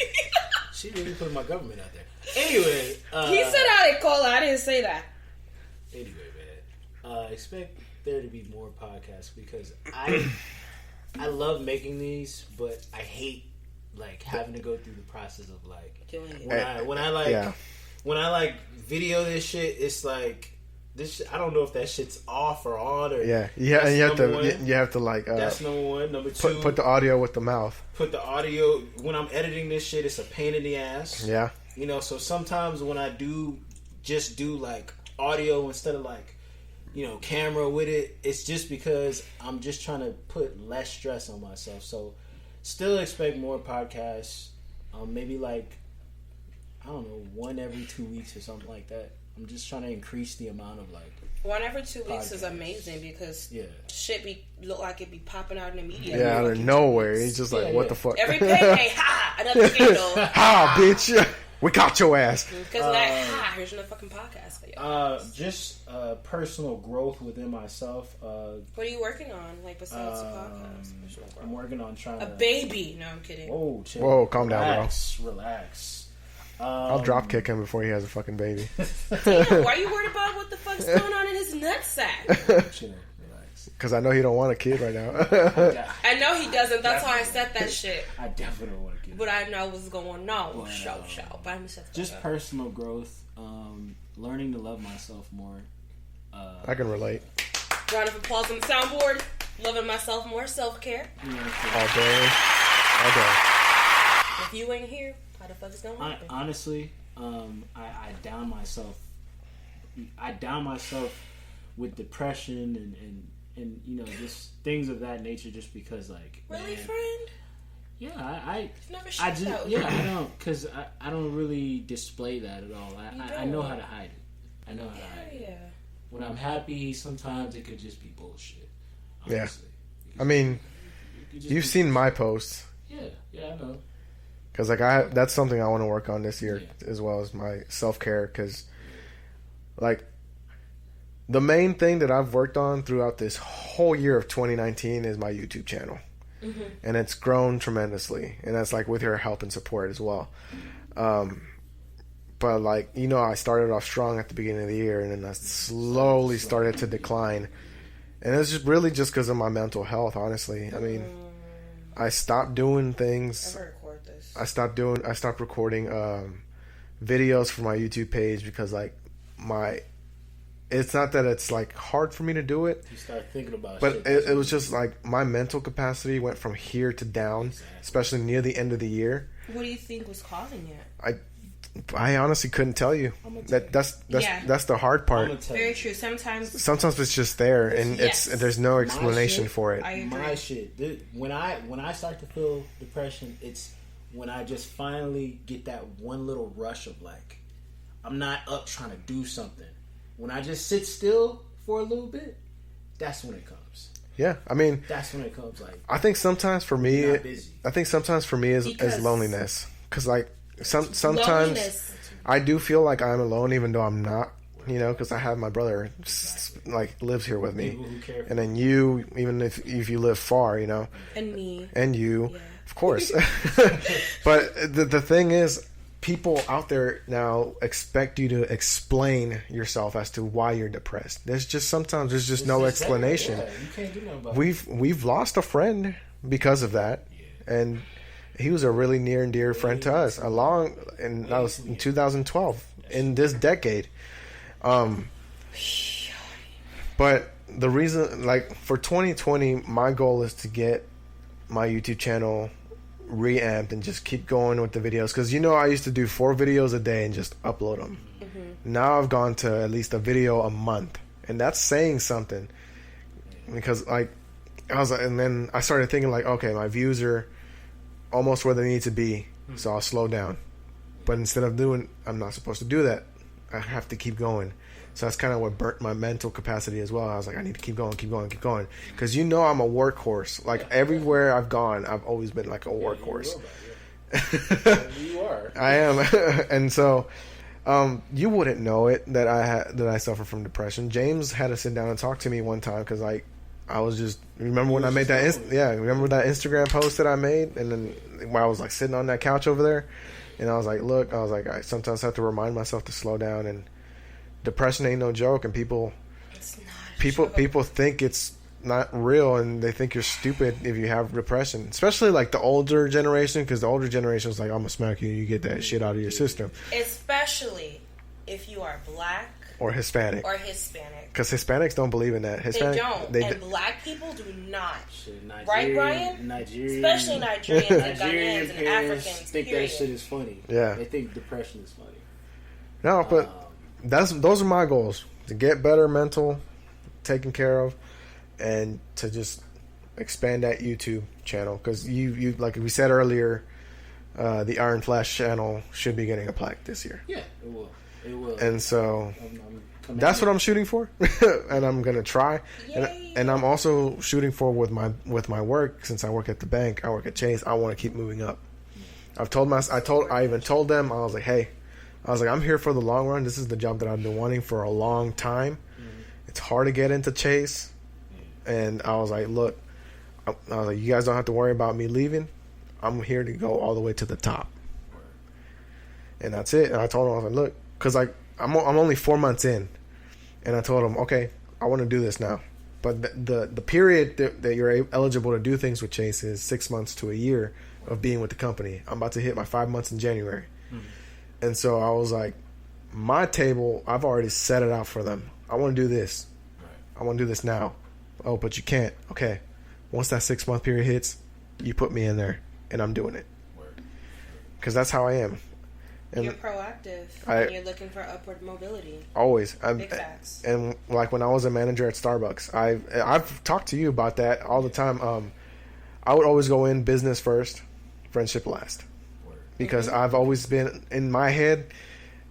She really put my government out there. Anyway. He said Adecola. I didn't say that. Anyway, man. Expect there to be more podcasts because I love making these, but I hate like having to go through the process of like doing it. When I video this shit, it's like this. I don't know if that shit's off or on or and you have to like that's number one. Number two, put the audio with the mouth. Put the audio when I'm editing this shit. It's a pain in the ass. Yeah, you know. So sometimes when I do like audio instead of like camera with it, it's just because I'm just trying to put less stress on myself. So still expect more podcasts. Maybe like, I don't know, one every 2 weeks or something like that. I'm just trying to increase the amount of like one every 2 weeks is amazing because shit look like it be popping out in the media. Yeah, out of nowhere. He's just like, what the fuck? Every payday, another scandal. Bitch. We caught your ass. Because here's another fucking podcast for you. Just personal growth within myself. What are you working on, like besides the podcast? I'm working on trying a baby. No, I'm kidding. Whoa, chill. Whoa, calm down, bro. Relax. I'll drop kick him before he has a fucking baby. Damn, why are you worried about what the fuck's going on in his nutsack? Chill, relax. Because I know he don't want a kid right now. I know he doesn't. That's why I said that shit. I definitely don't want a kid. But I know what's going on. Just personal growth. Learning to love myself more. I can relate. Round of applause on the soundboard. Loving myself more. Self-care. All day. If you ain't here, how the fuck is gonna happen? Honestly, I down myself I down myself with depression and you know, just things of that nature, just because, like, really, man, friend? Yeah, I never I just out. yeah, I don't, because I don't really display that at all. I know how to hide it. I know how to hide it. Yeah. When I'm happy, sometimes it could just be bullshit. Honestly. I mean, You've you've seen my posts. Yeah, I know. Because like that's something I want to work on this year as well as my self-care. Because like the main thing that I've worked on throughout this whole year of 2019 is my YouTube channel. Mm-hmm. And it's grown tremendously, and that's like with your help and support as well. But like, you know, I started off strong at the beginning of the year, and then I slowly started to decline, and it's just really just because of my mental health. Honestly, I mean, I stopped doing things. I stopped recording videos for my YouTube page because like it's not that it's like hard for me to do it. You start thinking about but it was just like my mental capacity went from here to down, especially near the end of the year. What do you think was causing it? I honestly couldn't tell you. That's the hard part. Very true. Sometimes it's just there, and there's no explanation for it. I agree. My shit. When I start to feel depression, it's when I just finally get that one little rush of like, I'm not up trying to do something. When I just sit still for a little bit, that's when it comes. Yeah, I mean, that's when it comes. Like, I think sometimes for me, is loneliness, because like sometimes loneliness. I do feel like I'm alone, even though I'm not. You know, because I have my brother like lives here with me, and then you, even if you live far, you know, and me, and you, of course. But the thing is, people out there now expect you to explain yourself as to why you're depressed. There's just no explanation. Yeah, you can't do nothing about We've lost a friend because of that, and he was a really near and dear friend to us. That was in 2012, in this decade. But the reason, like for 2020, my goal is to get my YouTube channel reamped and just keep going with the videos, because you know I used to do 4 videos a day and just upload them. Mm-hmm. Now I've gone to at least a video a month, and that's saying something, because like and then I started thinking like, okay, my views are almost where they need to be, so I'll slow down. But instead of I'm not supposed to do that. I have to keep going. So that's kind of what burnt my mental capacity as well. I was like, I need to keep going. Because you know I'm a workhorse. Like everywhere I've gone, I've always been like a workhorse. You are. I am. And so you wouldn't know it that I suffer from depression. James had to sit down and talk to me one time because I was just, remember when I made that remember that Instagram post that I made, and then when I was like sitting on that couch over there. And I was like, look, I sometimes have to remind myself to slow down, and depression ain't no joke, and people think it's not real, and they think you're stupid if you have depression, especially like the older generation, because the older generation is like, I'm gonna smack you, you get that shit out of your system. Especially if you are black or Hispanic. Because Hispanics don't believe in that. They don't. And black people do not. Right, Brian? Especially Nigerians and Ghanaians and Africans. Think that shit is funny. Yeah. They think depression is funny. No, but those are my goals. To get better mental, taken care of, and to just expand that YouTube channel. Because you like we said earlier, the Iron Flash channel should be getting a plaque this year. Yeah, it will. It will. And so that's what I'm shooting for, and I'm gonna try. And I'm also shooting for with my work. Since I work at the bank, I work at Chase. I want to keep moving up. I even told them, I was like, hey, I'm here for the long run. This is the job that I've been wanting for a long time. It's hard to get into Chase, and I was like, look, you guys don't have to worry about me leaving. I'm here to go all the way to the top, and that's it. And I told them, I was like, look, because like I'm only 4 months in, and I told them, okay, I want to do this now. But the period that you're eligible to do things with Chase is 6 months to a year of being with the company. I'm about to hit my 5 months in January. And so I was like, my table, I've already set it out for them. I want to do this. I want to do this now. Oh, but you can't. Okay. Once that 6 month period hits, you put me in there, and I'm doing it. Because that's how I am. And you're proactive. And you're looking for upward mobility. Always. Big facts. And like when I was a manager at Starbucks, I've talked to you about that all the time. I would always go in business first, friendship last, because I've always been in my head.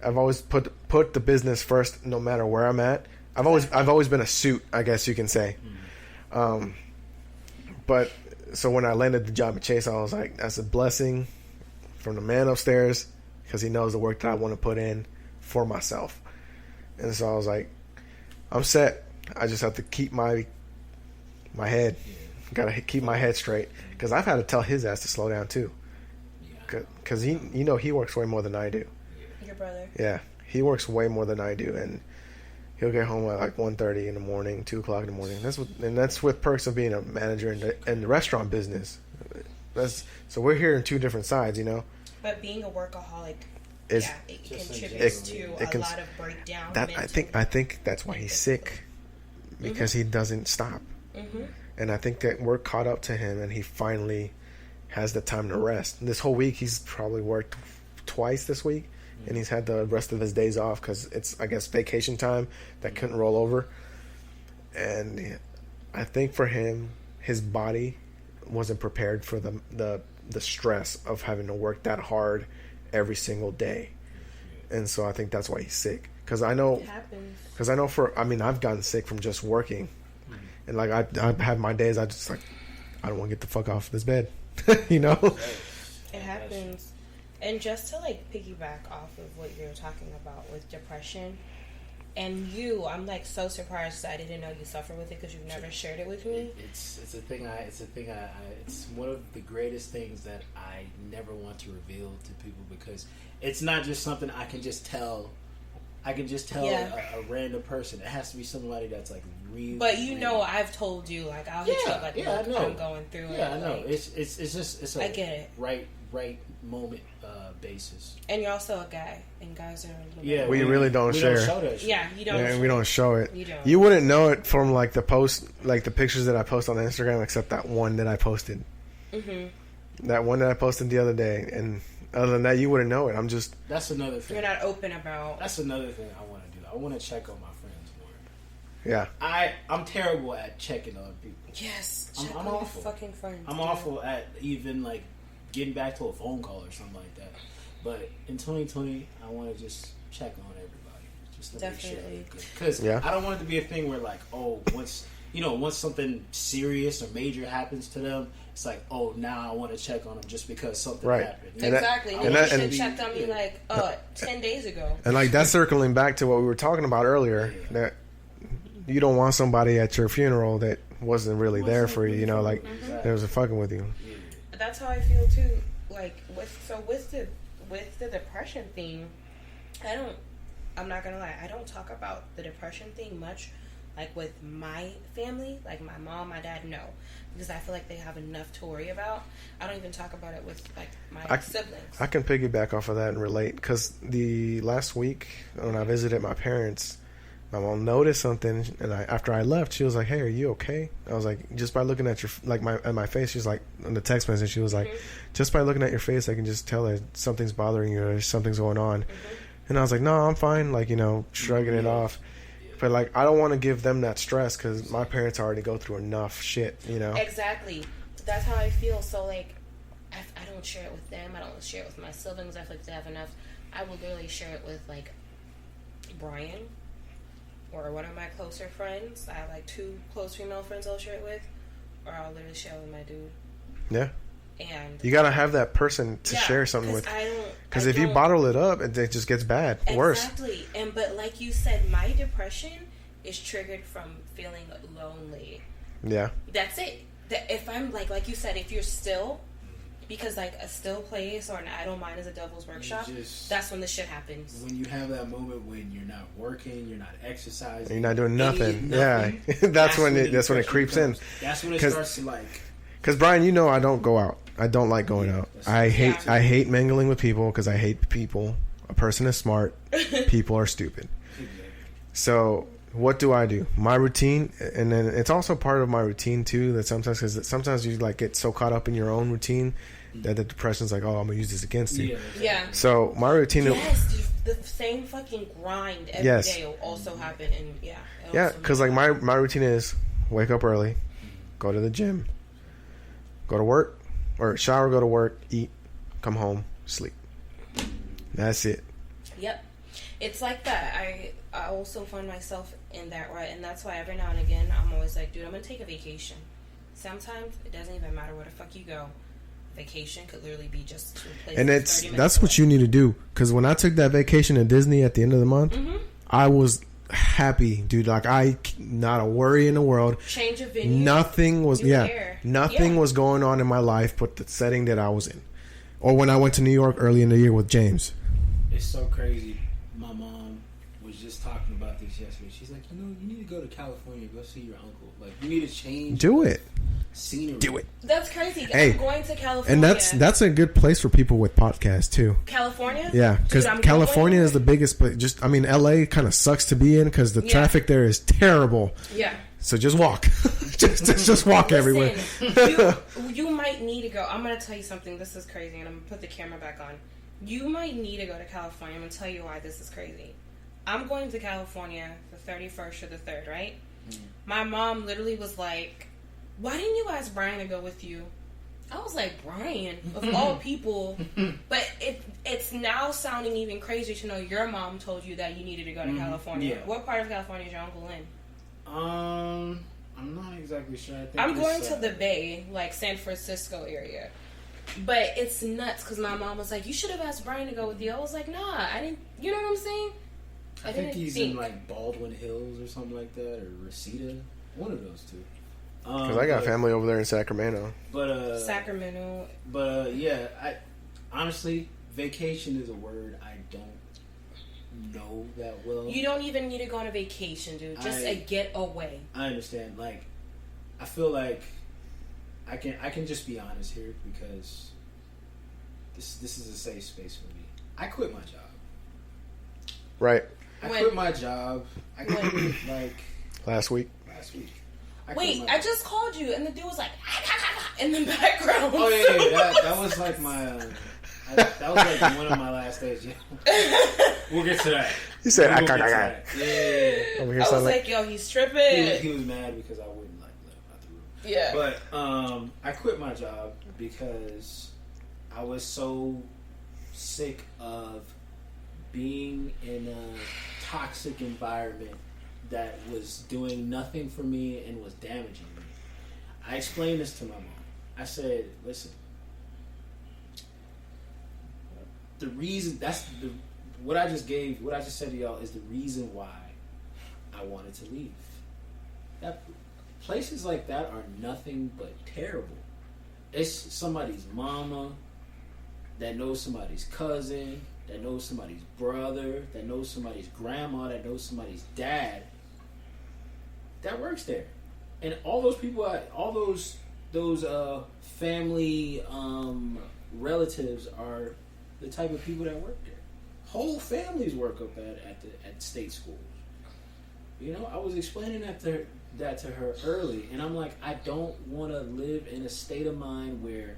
I've always put the business first, no matter where I'm at. I've always been a suit, I guess you can say. But so when I landed the job at Chase, I was like, that's a blessing from the man upstairs, because he knows the work that I want to put in for myself. And so I was like, I'm set. I just have to keep my head. Gotta keep my head straight, because I've had to tell his ass to slow down too. Because he works way more than I do. Your brother. Yeah, he works way more than I do, and he'll get home at like 1:30 in the morning, 2 o'clock in the morning. That's with perks of being a manager in the restaurant business. So we're here in two different sides, you know. But being a workaholic, it contributes to a lot of breakdown. I think that's why he's sick, because he doesn't stop. And I think that we're caught up to him, and he finally has the time to rest. This whole week, he's probably worked twice this week, and he's had the rest of his days off because it's, I guess, vacation time that couldn't roll over. And I think for him, his body wasn't prepared for the stress of having to work that hard every single day. And so I think that's why he's sick. Because I know, I've gotten sick from just working. And like I have my days, I don't want to get the fuck off this bed, you know. It happens. And just to like piggyback off of what you're talking about with depression, and I'm like so surprised that I didn't know you suffer with it, because you've never shared it with me. It's a thing. It's one of the greatest things that I never want to reveal to people, because it's not just something I can just tell. I can just tell a random person. It has to be somebody that's like really. But I've told you, like, I'll hit you up, like, look, I know. I'm going through it. Yeah, I know. Like, it's a I get it. Right moment basis. And you're also a guy, and guys are a little bit. We really don't share. You don't. Yeah, we don't show it. You don't. You wouldn't know it from like the post, like the pictures that I post on Instagram, except that one that I posted. That one that I posted the other day, and other than that, you wouldn't know it. That's another thing. You're not open about. That's another thing I want to do. I want to check on my friends more. Yeah. I'm terrible at checking on people. Yes. I'm awful. Fucking friends. I'm awful at even like getting back to a phone call or something like that. But in 2020, I want to just check on everybody, just to make sure they're good. Because I don't want it to be a thing where like, once something serious or major happens to them, it's like, now I want to check on them just because something happened. Exactly. And you should check on me like 10 days ago. And like that's circling back to what we were talking about earlier, that you don't want somebody at your funeral that wasn't really there for you, you know, like they was fucking with you. That's how I feel too. Like with the depression thing, I'm not gonna lie, I don't talk about the depression thing much, like with my family, like my mom, my dad, no, because I feel like they have enough to worry about. I don't even talk about it with like my siblings. I can piggyback off of that and relate, because the last week when I visited my parents, my mom noticed something, and after I left, she was like, "Hey, are you okay?" I was like, "Just by looking at my face," she's like, on the text message, she was like, "Just by looking at your face, I can just tell that something's bothering you or something's going on." And I was like, "No, I'm fine," like, you know, shrugging it off. But like, I don't want to give them that stress, because my parents already go through enough shit, you know. Exactly, that's how I feel. So like, I don't share it with them. I don't share it with my siblings. I feel like they have enough. I will literally share it with like Brian, or one of my closer friends. I have like 2 close female friends I'll share it with, or I'll literally share it with my dude. Yeah. And you gotta have that person to share something with. Because if you bottle it up, it just gets bad, worse. Exactly. But like you said, my depression is triggered from feeling lonely. Yeah. That's it. If I'm like you said, if you're still, because like a still place or an idle mind is a devil's workshop, that's when the shit happens. When you have that moment when you're not working, you're not exercising, you're not doing nothing. Yeah. that's when it creeps in. That's when it starts to like. Because Brian, you know, I don't go out. I don't like going out. I hate mingling with people, because I hate people. A person is smart. People are stupid. So what do? My routine, and then it's also part of my routine too, that sometimes, because sometimes you like get so caught up in your own routine that the depression's like, oh, I'm gonna use this against you. Yeah. So my routine. Yes, the same fucking grind every day will also happen, and yeah, because like my routine is wake up early, go to the gym, go to work, or shower, go to work, eat, come home, sleep. That's it. Yep, it's like that. I also find myself in that rut, and that's why every now and again I'm always like, dude, I'm gonna take a vacation. Sometimes it doesn't even matter where the fuck you go. Vacation could literally be just to a place. And that's what you need to do. Because when I took that vacation at Disney at the end of the month, I was happy, dude. Like not a worry in the world. Change of venue. Nothing was nothing was going on in my life but the setting that I was in. Or when I went to New York early in the year with James. It's so crazy. My mom was just talking about this yesterday. She's like, you need to go to California, go see your uncle. Like, you need to change. Do it. Scenery. Do it. That's crazy. Hey, I'm going to California. And that's a good place for people with podcasts too. California? Yeah, because California is the biggest place. LA kind of sucks to be in because the traffic there is terrible. Yeah. So just walk. just walk everywhere. You might need to go. I'm going to tell you something. This is crazy, and I'm going to put the camera back on. You might need to go to California. I'm going to tell you why this is crazy. I'm going to California the 31st or the 3rd, right? My mom literally was like, why didn't you ask Brian to go with you? I was like, Brian, of all people. But it's now sounding even crazier to know your mom told you that you needed to go to California. Yeah. What part of California is your uncle in? I'm not exactly sure. I think I'm going to the Bay, like San Francisco area. But it's nuts because my mom was like, you should have asked Brian to go with you. I was like, nah, I didn't. You know what I'm saying? I think he's in like Baldwin Hills or something like that, or Reseda. One of those two. Because I got family over there in Sacramento. Sacramento. But yeah, I honestly, vacation is a word I don't know that well. You don't even need to go on a vacation, dude. Just a getaway. I understand. Like, I feel like I can just be honest here because this is a safe space for me. I quit my job. Right. I quit my job. I quit like last week. Wait, I just called you, and the dude was like, in the background. Oh, yeah. That was like my... that was like one of my last days. Yeah. We'll get to that. He said, Yeah. Over here I was like, yo, he's tripping. He was mad because I wouldn't like let him out the room. Yeah. But I quit my job because I was so sick of being in a toxic environment that was doing nothing for me and was damaging me. I explained this to my mom. I said, listen, the reason, what I just said to y'all is the reason why I wanted to leave. Places like that are nothing but terrible. It's somebody's mama that knows somebody's cousin, that knows somebody's brother, that knows somebody's grandma, that knows somebody's dad, that works there. And all those people, all those family relatives are the type of people that work there. Whole families work up at state schools. You know, I was explaining that to her early, and I'm like, I don't want to live in a state of mind where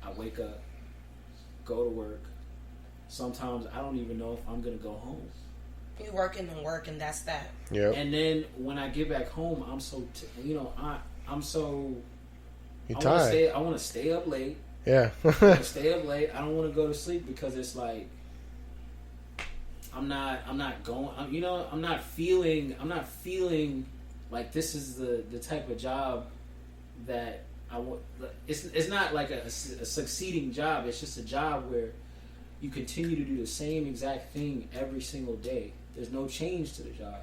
I wake up, go to work. Sometimes I don't even know if I'm gonna go home. You work and that's that. Yeah. And then when I get back home, I'm so I'm so. You're tired. I want to stay up late. Yeah. Stay up late. I don't want to go to sleep because it's like I'm not feeling like this is the type of job that I want. It's not like a succeeding job. It's just a job where you continue to do the same exact thing every single day. There's no change to the job,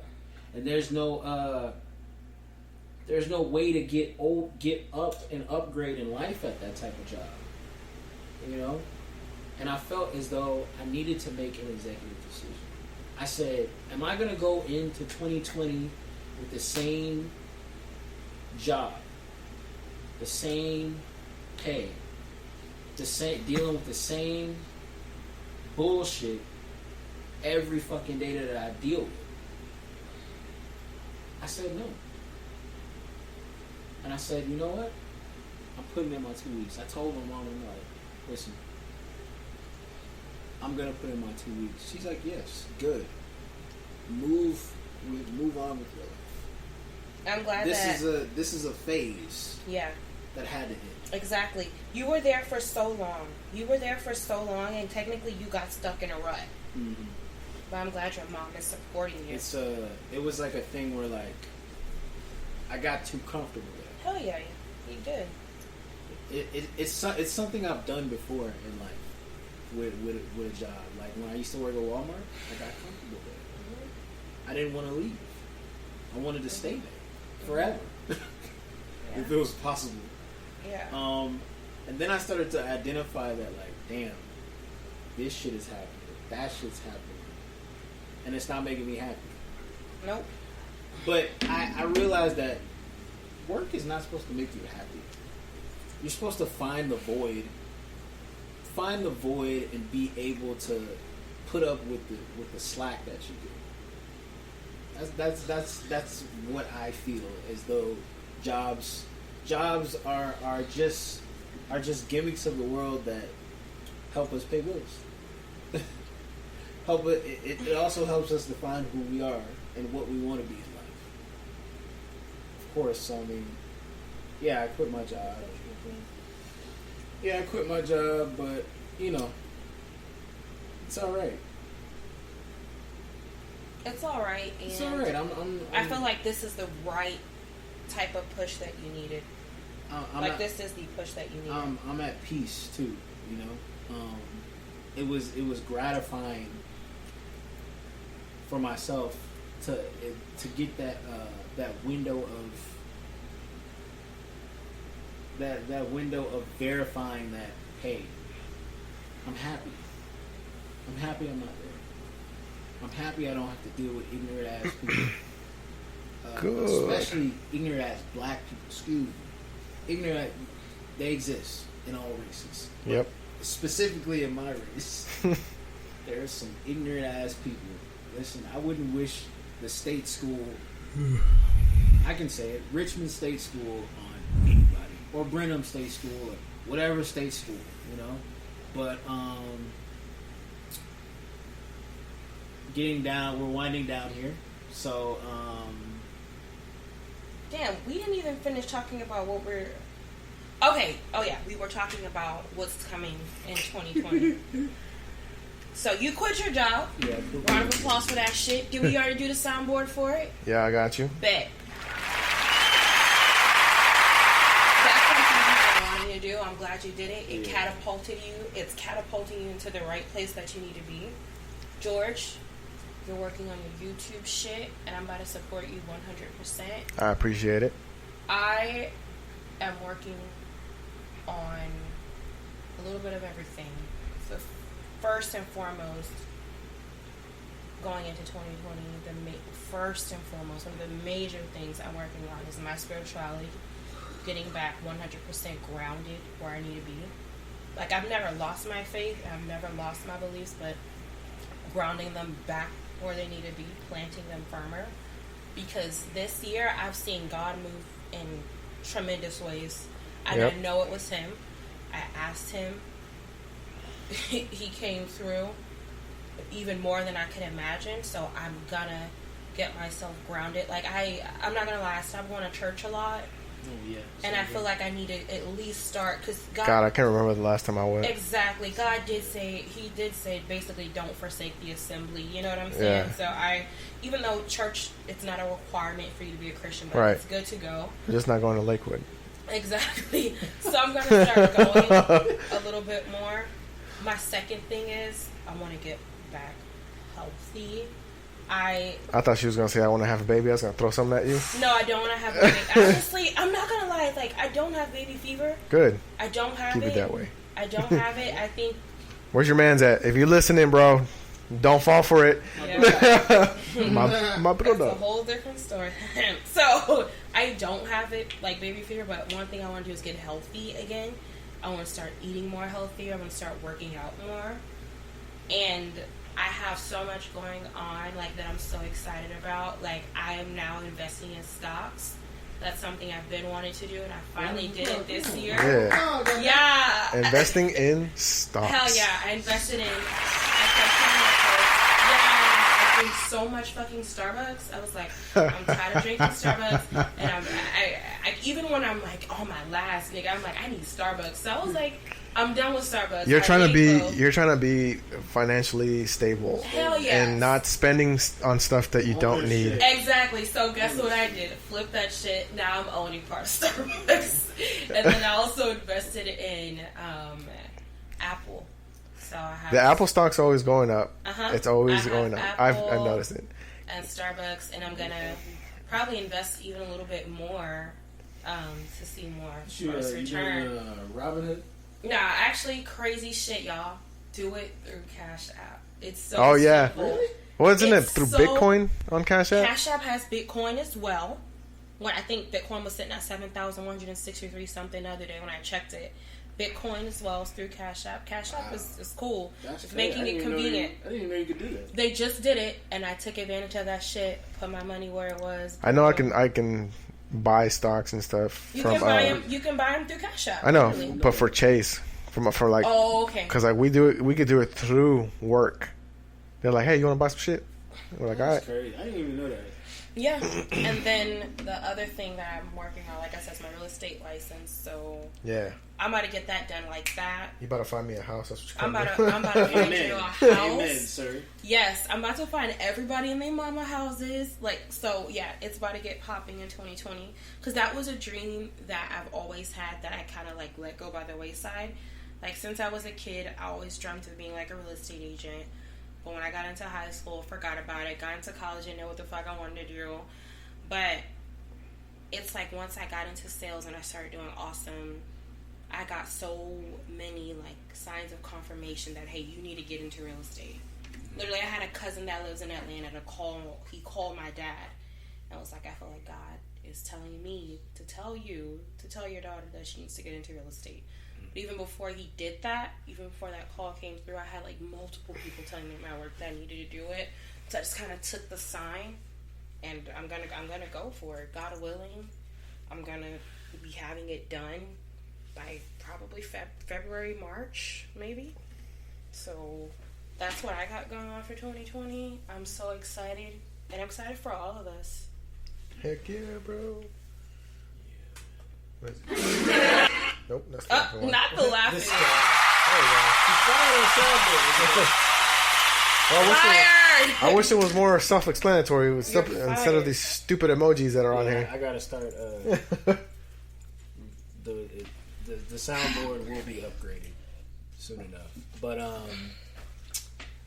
and there's no way to get up and upgrade in life at that type of job. You know, and I felt as though I needed to make an executive decision. I said, am I going to go into 2020 with the same job, the same pay, dealing with the same bullshit every fucking day that I deal with? I said no. And I said, you know what? I'm putting in my 2 weeks. I told my mom, I'm like, listen, I'm gonna put in my 2 weeks. She's like, yes, good. Move on with your life. I'm glad this is a phase. Yeah. That had to end. Exactly. You were there for so long. And technically you got stuck in a rut. Mm-hmm. But I'm glad your mom is supporting you. It was like a thing where like I got too comfortable there. Hell yeah, you did. It's something I've done before in life with a job. Like when I used to work at Walmart, I got comfortable there. Mm-hmm. I didn't want to leave. I wanted to stay there forever, if it was possible. Yeah. And then I started to identify that, like, damn, this shit is happening, that shit's happening, and it's not making me happy. Nope. But I realized that work is not supposed to make you happy. You're supposed to find the void, and be able to put up with the slack that you do. That's what I feel, as though jobs are just gimmicks of the world that help us pay bills. It also helps us define who we are and what we want to be in life. Of course, I mean, yeah, I quit my job. Yeah, I quit my job, but you know, it's all right. It's all right. And it's all right. I feel like this is the right type of push that you needed. This is the push that you needed. I'm at peace too. You know, it was gratifying for myself to get that window of verifying that, hey, I'm happy. I'm happy I'm not there. I'm happy I don't have to deal with ignorant ass people. Good. Especially ignorant ass black people. Excuse me. Ignorant, they exist in all races. Yep. Specifically in my race, there's some ignorant ass people. Listen, I wouldn't wish the state school, I can say it, Richmond State School on anybody. Or Brenham State School, or whatever state school, you know? But, we're winding down here. So, damn, we didn't even finish talking about what we're... Okay, oh yeah, we were talking about what's coming in 2020. So you quit your job. Yeah. Round of applause for that shit. Did we already do the soundboard for it? Yeah, I got you. Bet. That's something you've been wanting to do. I'm glad you did it. It catapulted you. It's catapulting you into the right place that you need to be. George, you're working on your YouTube shit, and I'm about to support you 100%. I appreciate it. I am working on a little bit of everything. So first and foremost, going into 2020, first and foremost, one of the major things I'm working on is my spirituality, getting back 100% grounded where I need to be. Like, I've never lost my faith, I've never lost my beliefs, but grounding them back where they need to be, planting them firmer. Because this year, I've seen God move in tremendous ways. And I know it was Him. I asked Him. He came through even more than I could imagine. So I'm gonna get myself grounded. Like, I'm not gonna lie, I stopped going to church a lot. Oh, yeah. And I feel like I need to at least start, because God, I can't remember the last time I went. Exactly. God did say, He did say, basically, don't forsake the assembly. You know what I'm saying? Yeah. So even though church, it's not a requirement for you to be a Christian, but it's good to go. You're just not going to Lakewood. Exactly. So I'm going to start going a little bit more. My second thing is, I want to get back healthy. I thought she was going to say, I want to have a baby. I was going to throw something at you. No, I don't want to have a baby. Honestly, I'm not going to lie. Like, I don't have baby fever. Good. I don't have Keep it that way. I don't have it. I think... Where's your man's at? If you're listening, bro, don't fall for it. Yeah. my brother. That's a whole different story. So, I don't have it, like baby fever, but one thing I want to do is get healthy again. I want to start eating more healthier. I want to start working out more. And I have so much going on, like, that I'm so excited about. Like, I am now investing in stocks. That's something I've been wanting to do, and I finally did it this year. Yeah. Yeah. Investing in stocks. Hell yeah. I invested in. I drink so much fucking Starbucks. I was like, I'm tired of drinking Starbucks, and I even when I'm like on my last nigga, I'm like, I need Starbucks. So I was like, I'm done with Starbucks. You're trying to be financially stable. Hell yeah. And not spending on stuff that you don't need. Exactly. So guess what I did? Flip that shit. Now I'm owning part of Starbucks. And then I also invested in Apple. So I have the Apple stock's always going up. It's always going up. Apple I've noticed it. And Starbucks, and I'm gonna probably invest even a little bit more to see more first return. Robinhood? Nah, actually, crazy shit, y'all. Do it through Cash App. It's so Oh yeah. simple. Really? Well, isn't it It's through so- Bitcoin on Cash App? Cash App has Bitcoin as well. When I think Bitcoin was sitting at 7,163 something the other day when I checked it. Bitcoin as well is through Cash App. Cash App is cool. It's making it convenient. I didn't even know you could do that. They just did it, and I took advantage of that shit. Put my money where it was. I know I can buy stocks and stuff You from. can buy them. You can buy them through Cash App. I know, literally. but for Chase, for like. Oh, okay. Because like we could do it through work. They're like, hey, you want to buy some shit? We're like, all right. That's crazy. I didn't even know that. Yeah, and then the other thing that I'm working on, like I said, is my real estate license. So Yeah. I'm about to get that done like that. You better find me a house. That's what I'm you're about to find you a house. Amen, sir. Yes, I'm about to find everybody in their mama houses. Like, so yeah, it's about to get popping in 2020. Because that was a dream that I've always had that I kind of like let go by the wayside. Like, since I was a kid, I always dreamt of being like a real estate agent. But when I got into high school, forgot about it. Got into college, didn't know what the fuck I wanted to do. But it's like once I got into sales and I started doing awesome, I got so many like signs of confirmation that, hey, you need to get into real estate. Literally, I had a cousin that lives in Atlanta he called my dad. And I was like, I feel like God is telling me to tell your daughter that she needs to get into real estate. But even before he did that, even before that call came through, I had like multiple people telling me at my work that I needed to do it. So I just kind of took the sign, and I'm gonna go for it. God willing, I'm gonna be having it done by probably February, March, maybe. So that's what I got going on for 2020. I'm so excited, and I'm excited for all of us. Heck yeah, bro. Nope, that's Not the laughing. I wish it was more self-explanatory instead of these stupid emojis that are on here. I gotta start. The soundboard will be upgraded soon enough. But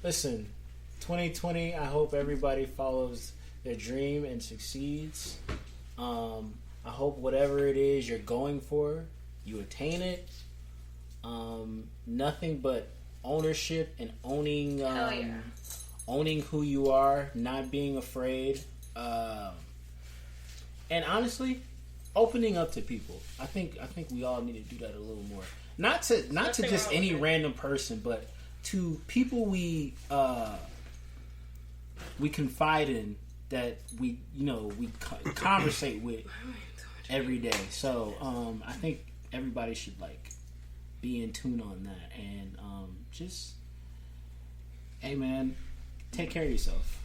listen, 2020. I hope everybody follows their dream and succeeds. I hope whatever it is you're going for, you attain it. Nothing but ownership and owning owning who you are, not being afraid, and honestly, opening up to people. I think we all need to do that a little more. Not to just any random person, but to people we confide in, that we conversate with every day. So I think everybody should like be in tune on that, and just, hey man, take care of yourself.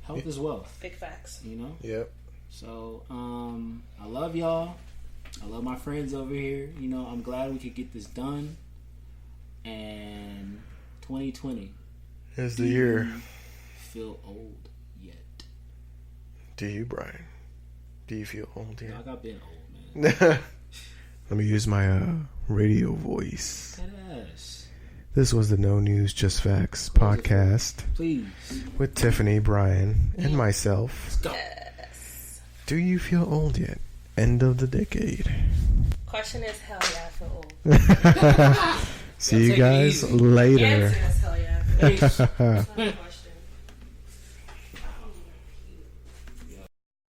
Health is wealth. Big facts. Yep. So I love y'all. I love my friends over here. I'm glad we could get this done. And 2020 is the year. Feel old yet? Do you, Brian? Do you feel old yet? I've been old, man. Let me use my radio voice. Yes. This was the No News Just Facts podcast. Please. With Tiffany, Brian, and myself. Let's go. Yes. Do you feel old yet? End of the decade. Question is, hell yeah, I feel old. See you guys later. Answer is, hell yeah. I feel old.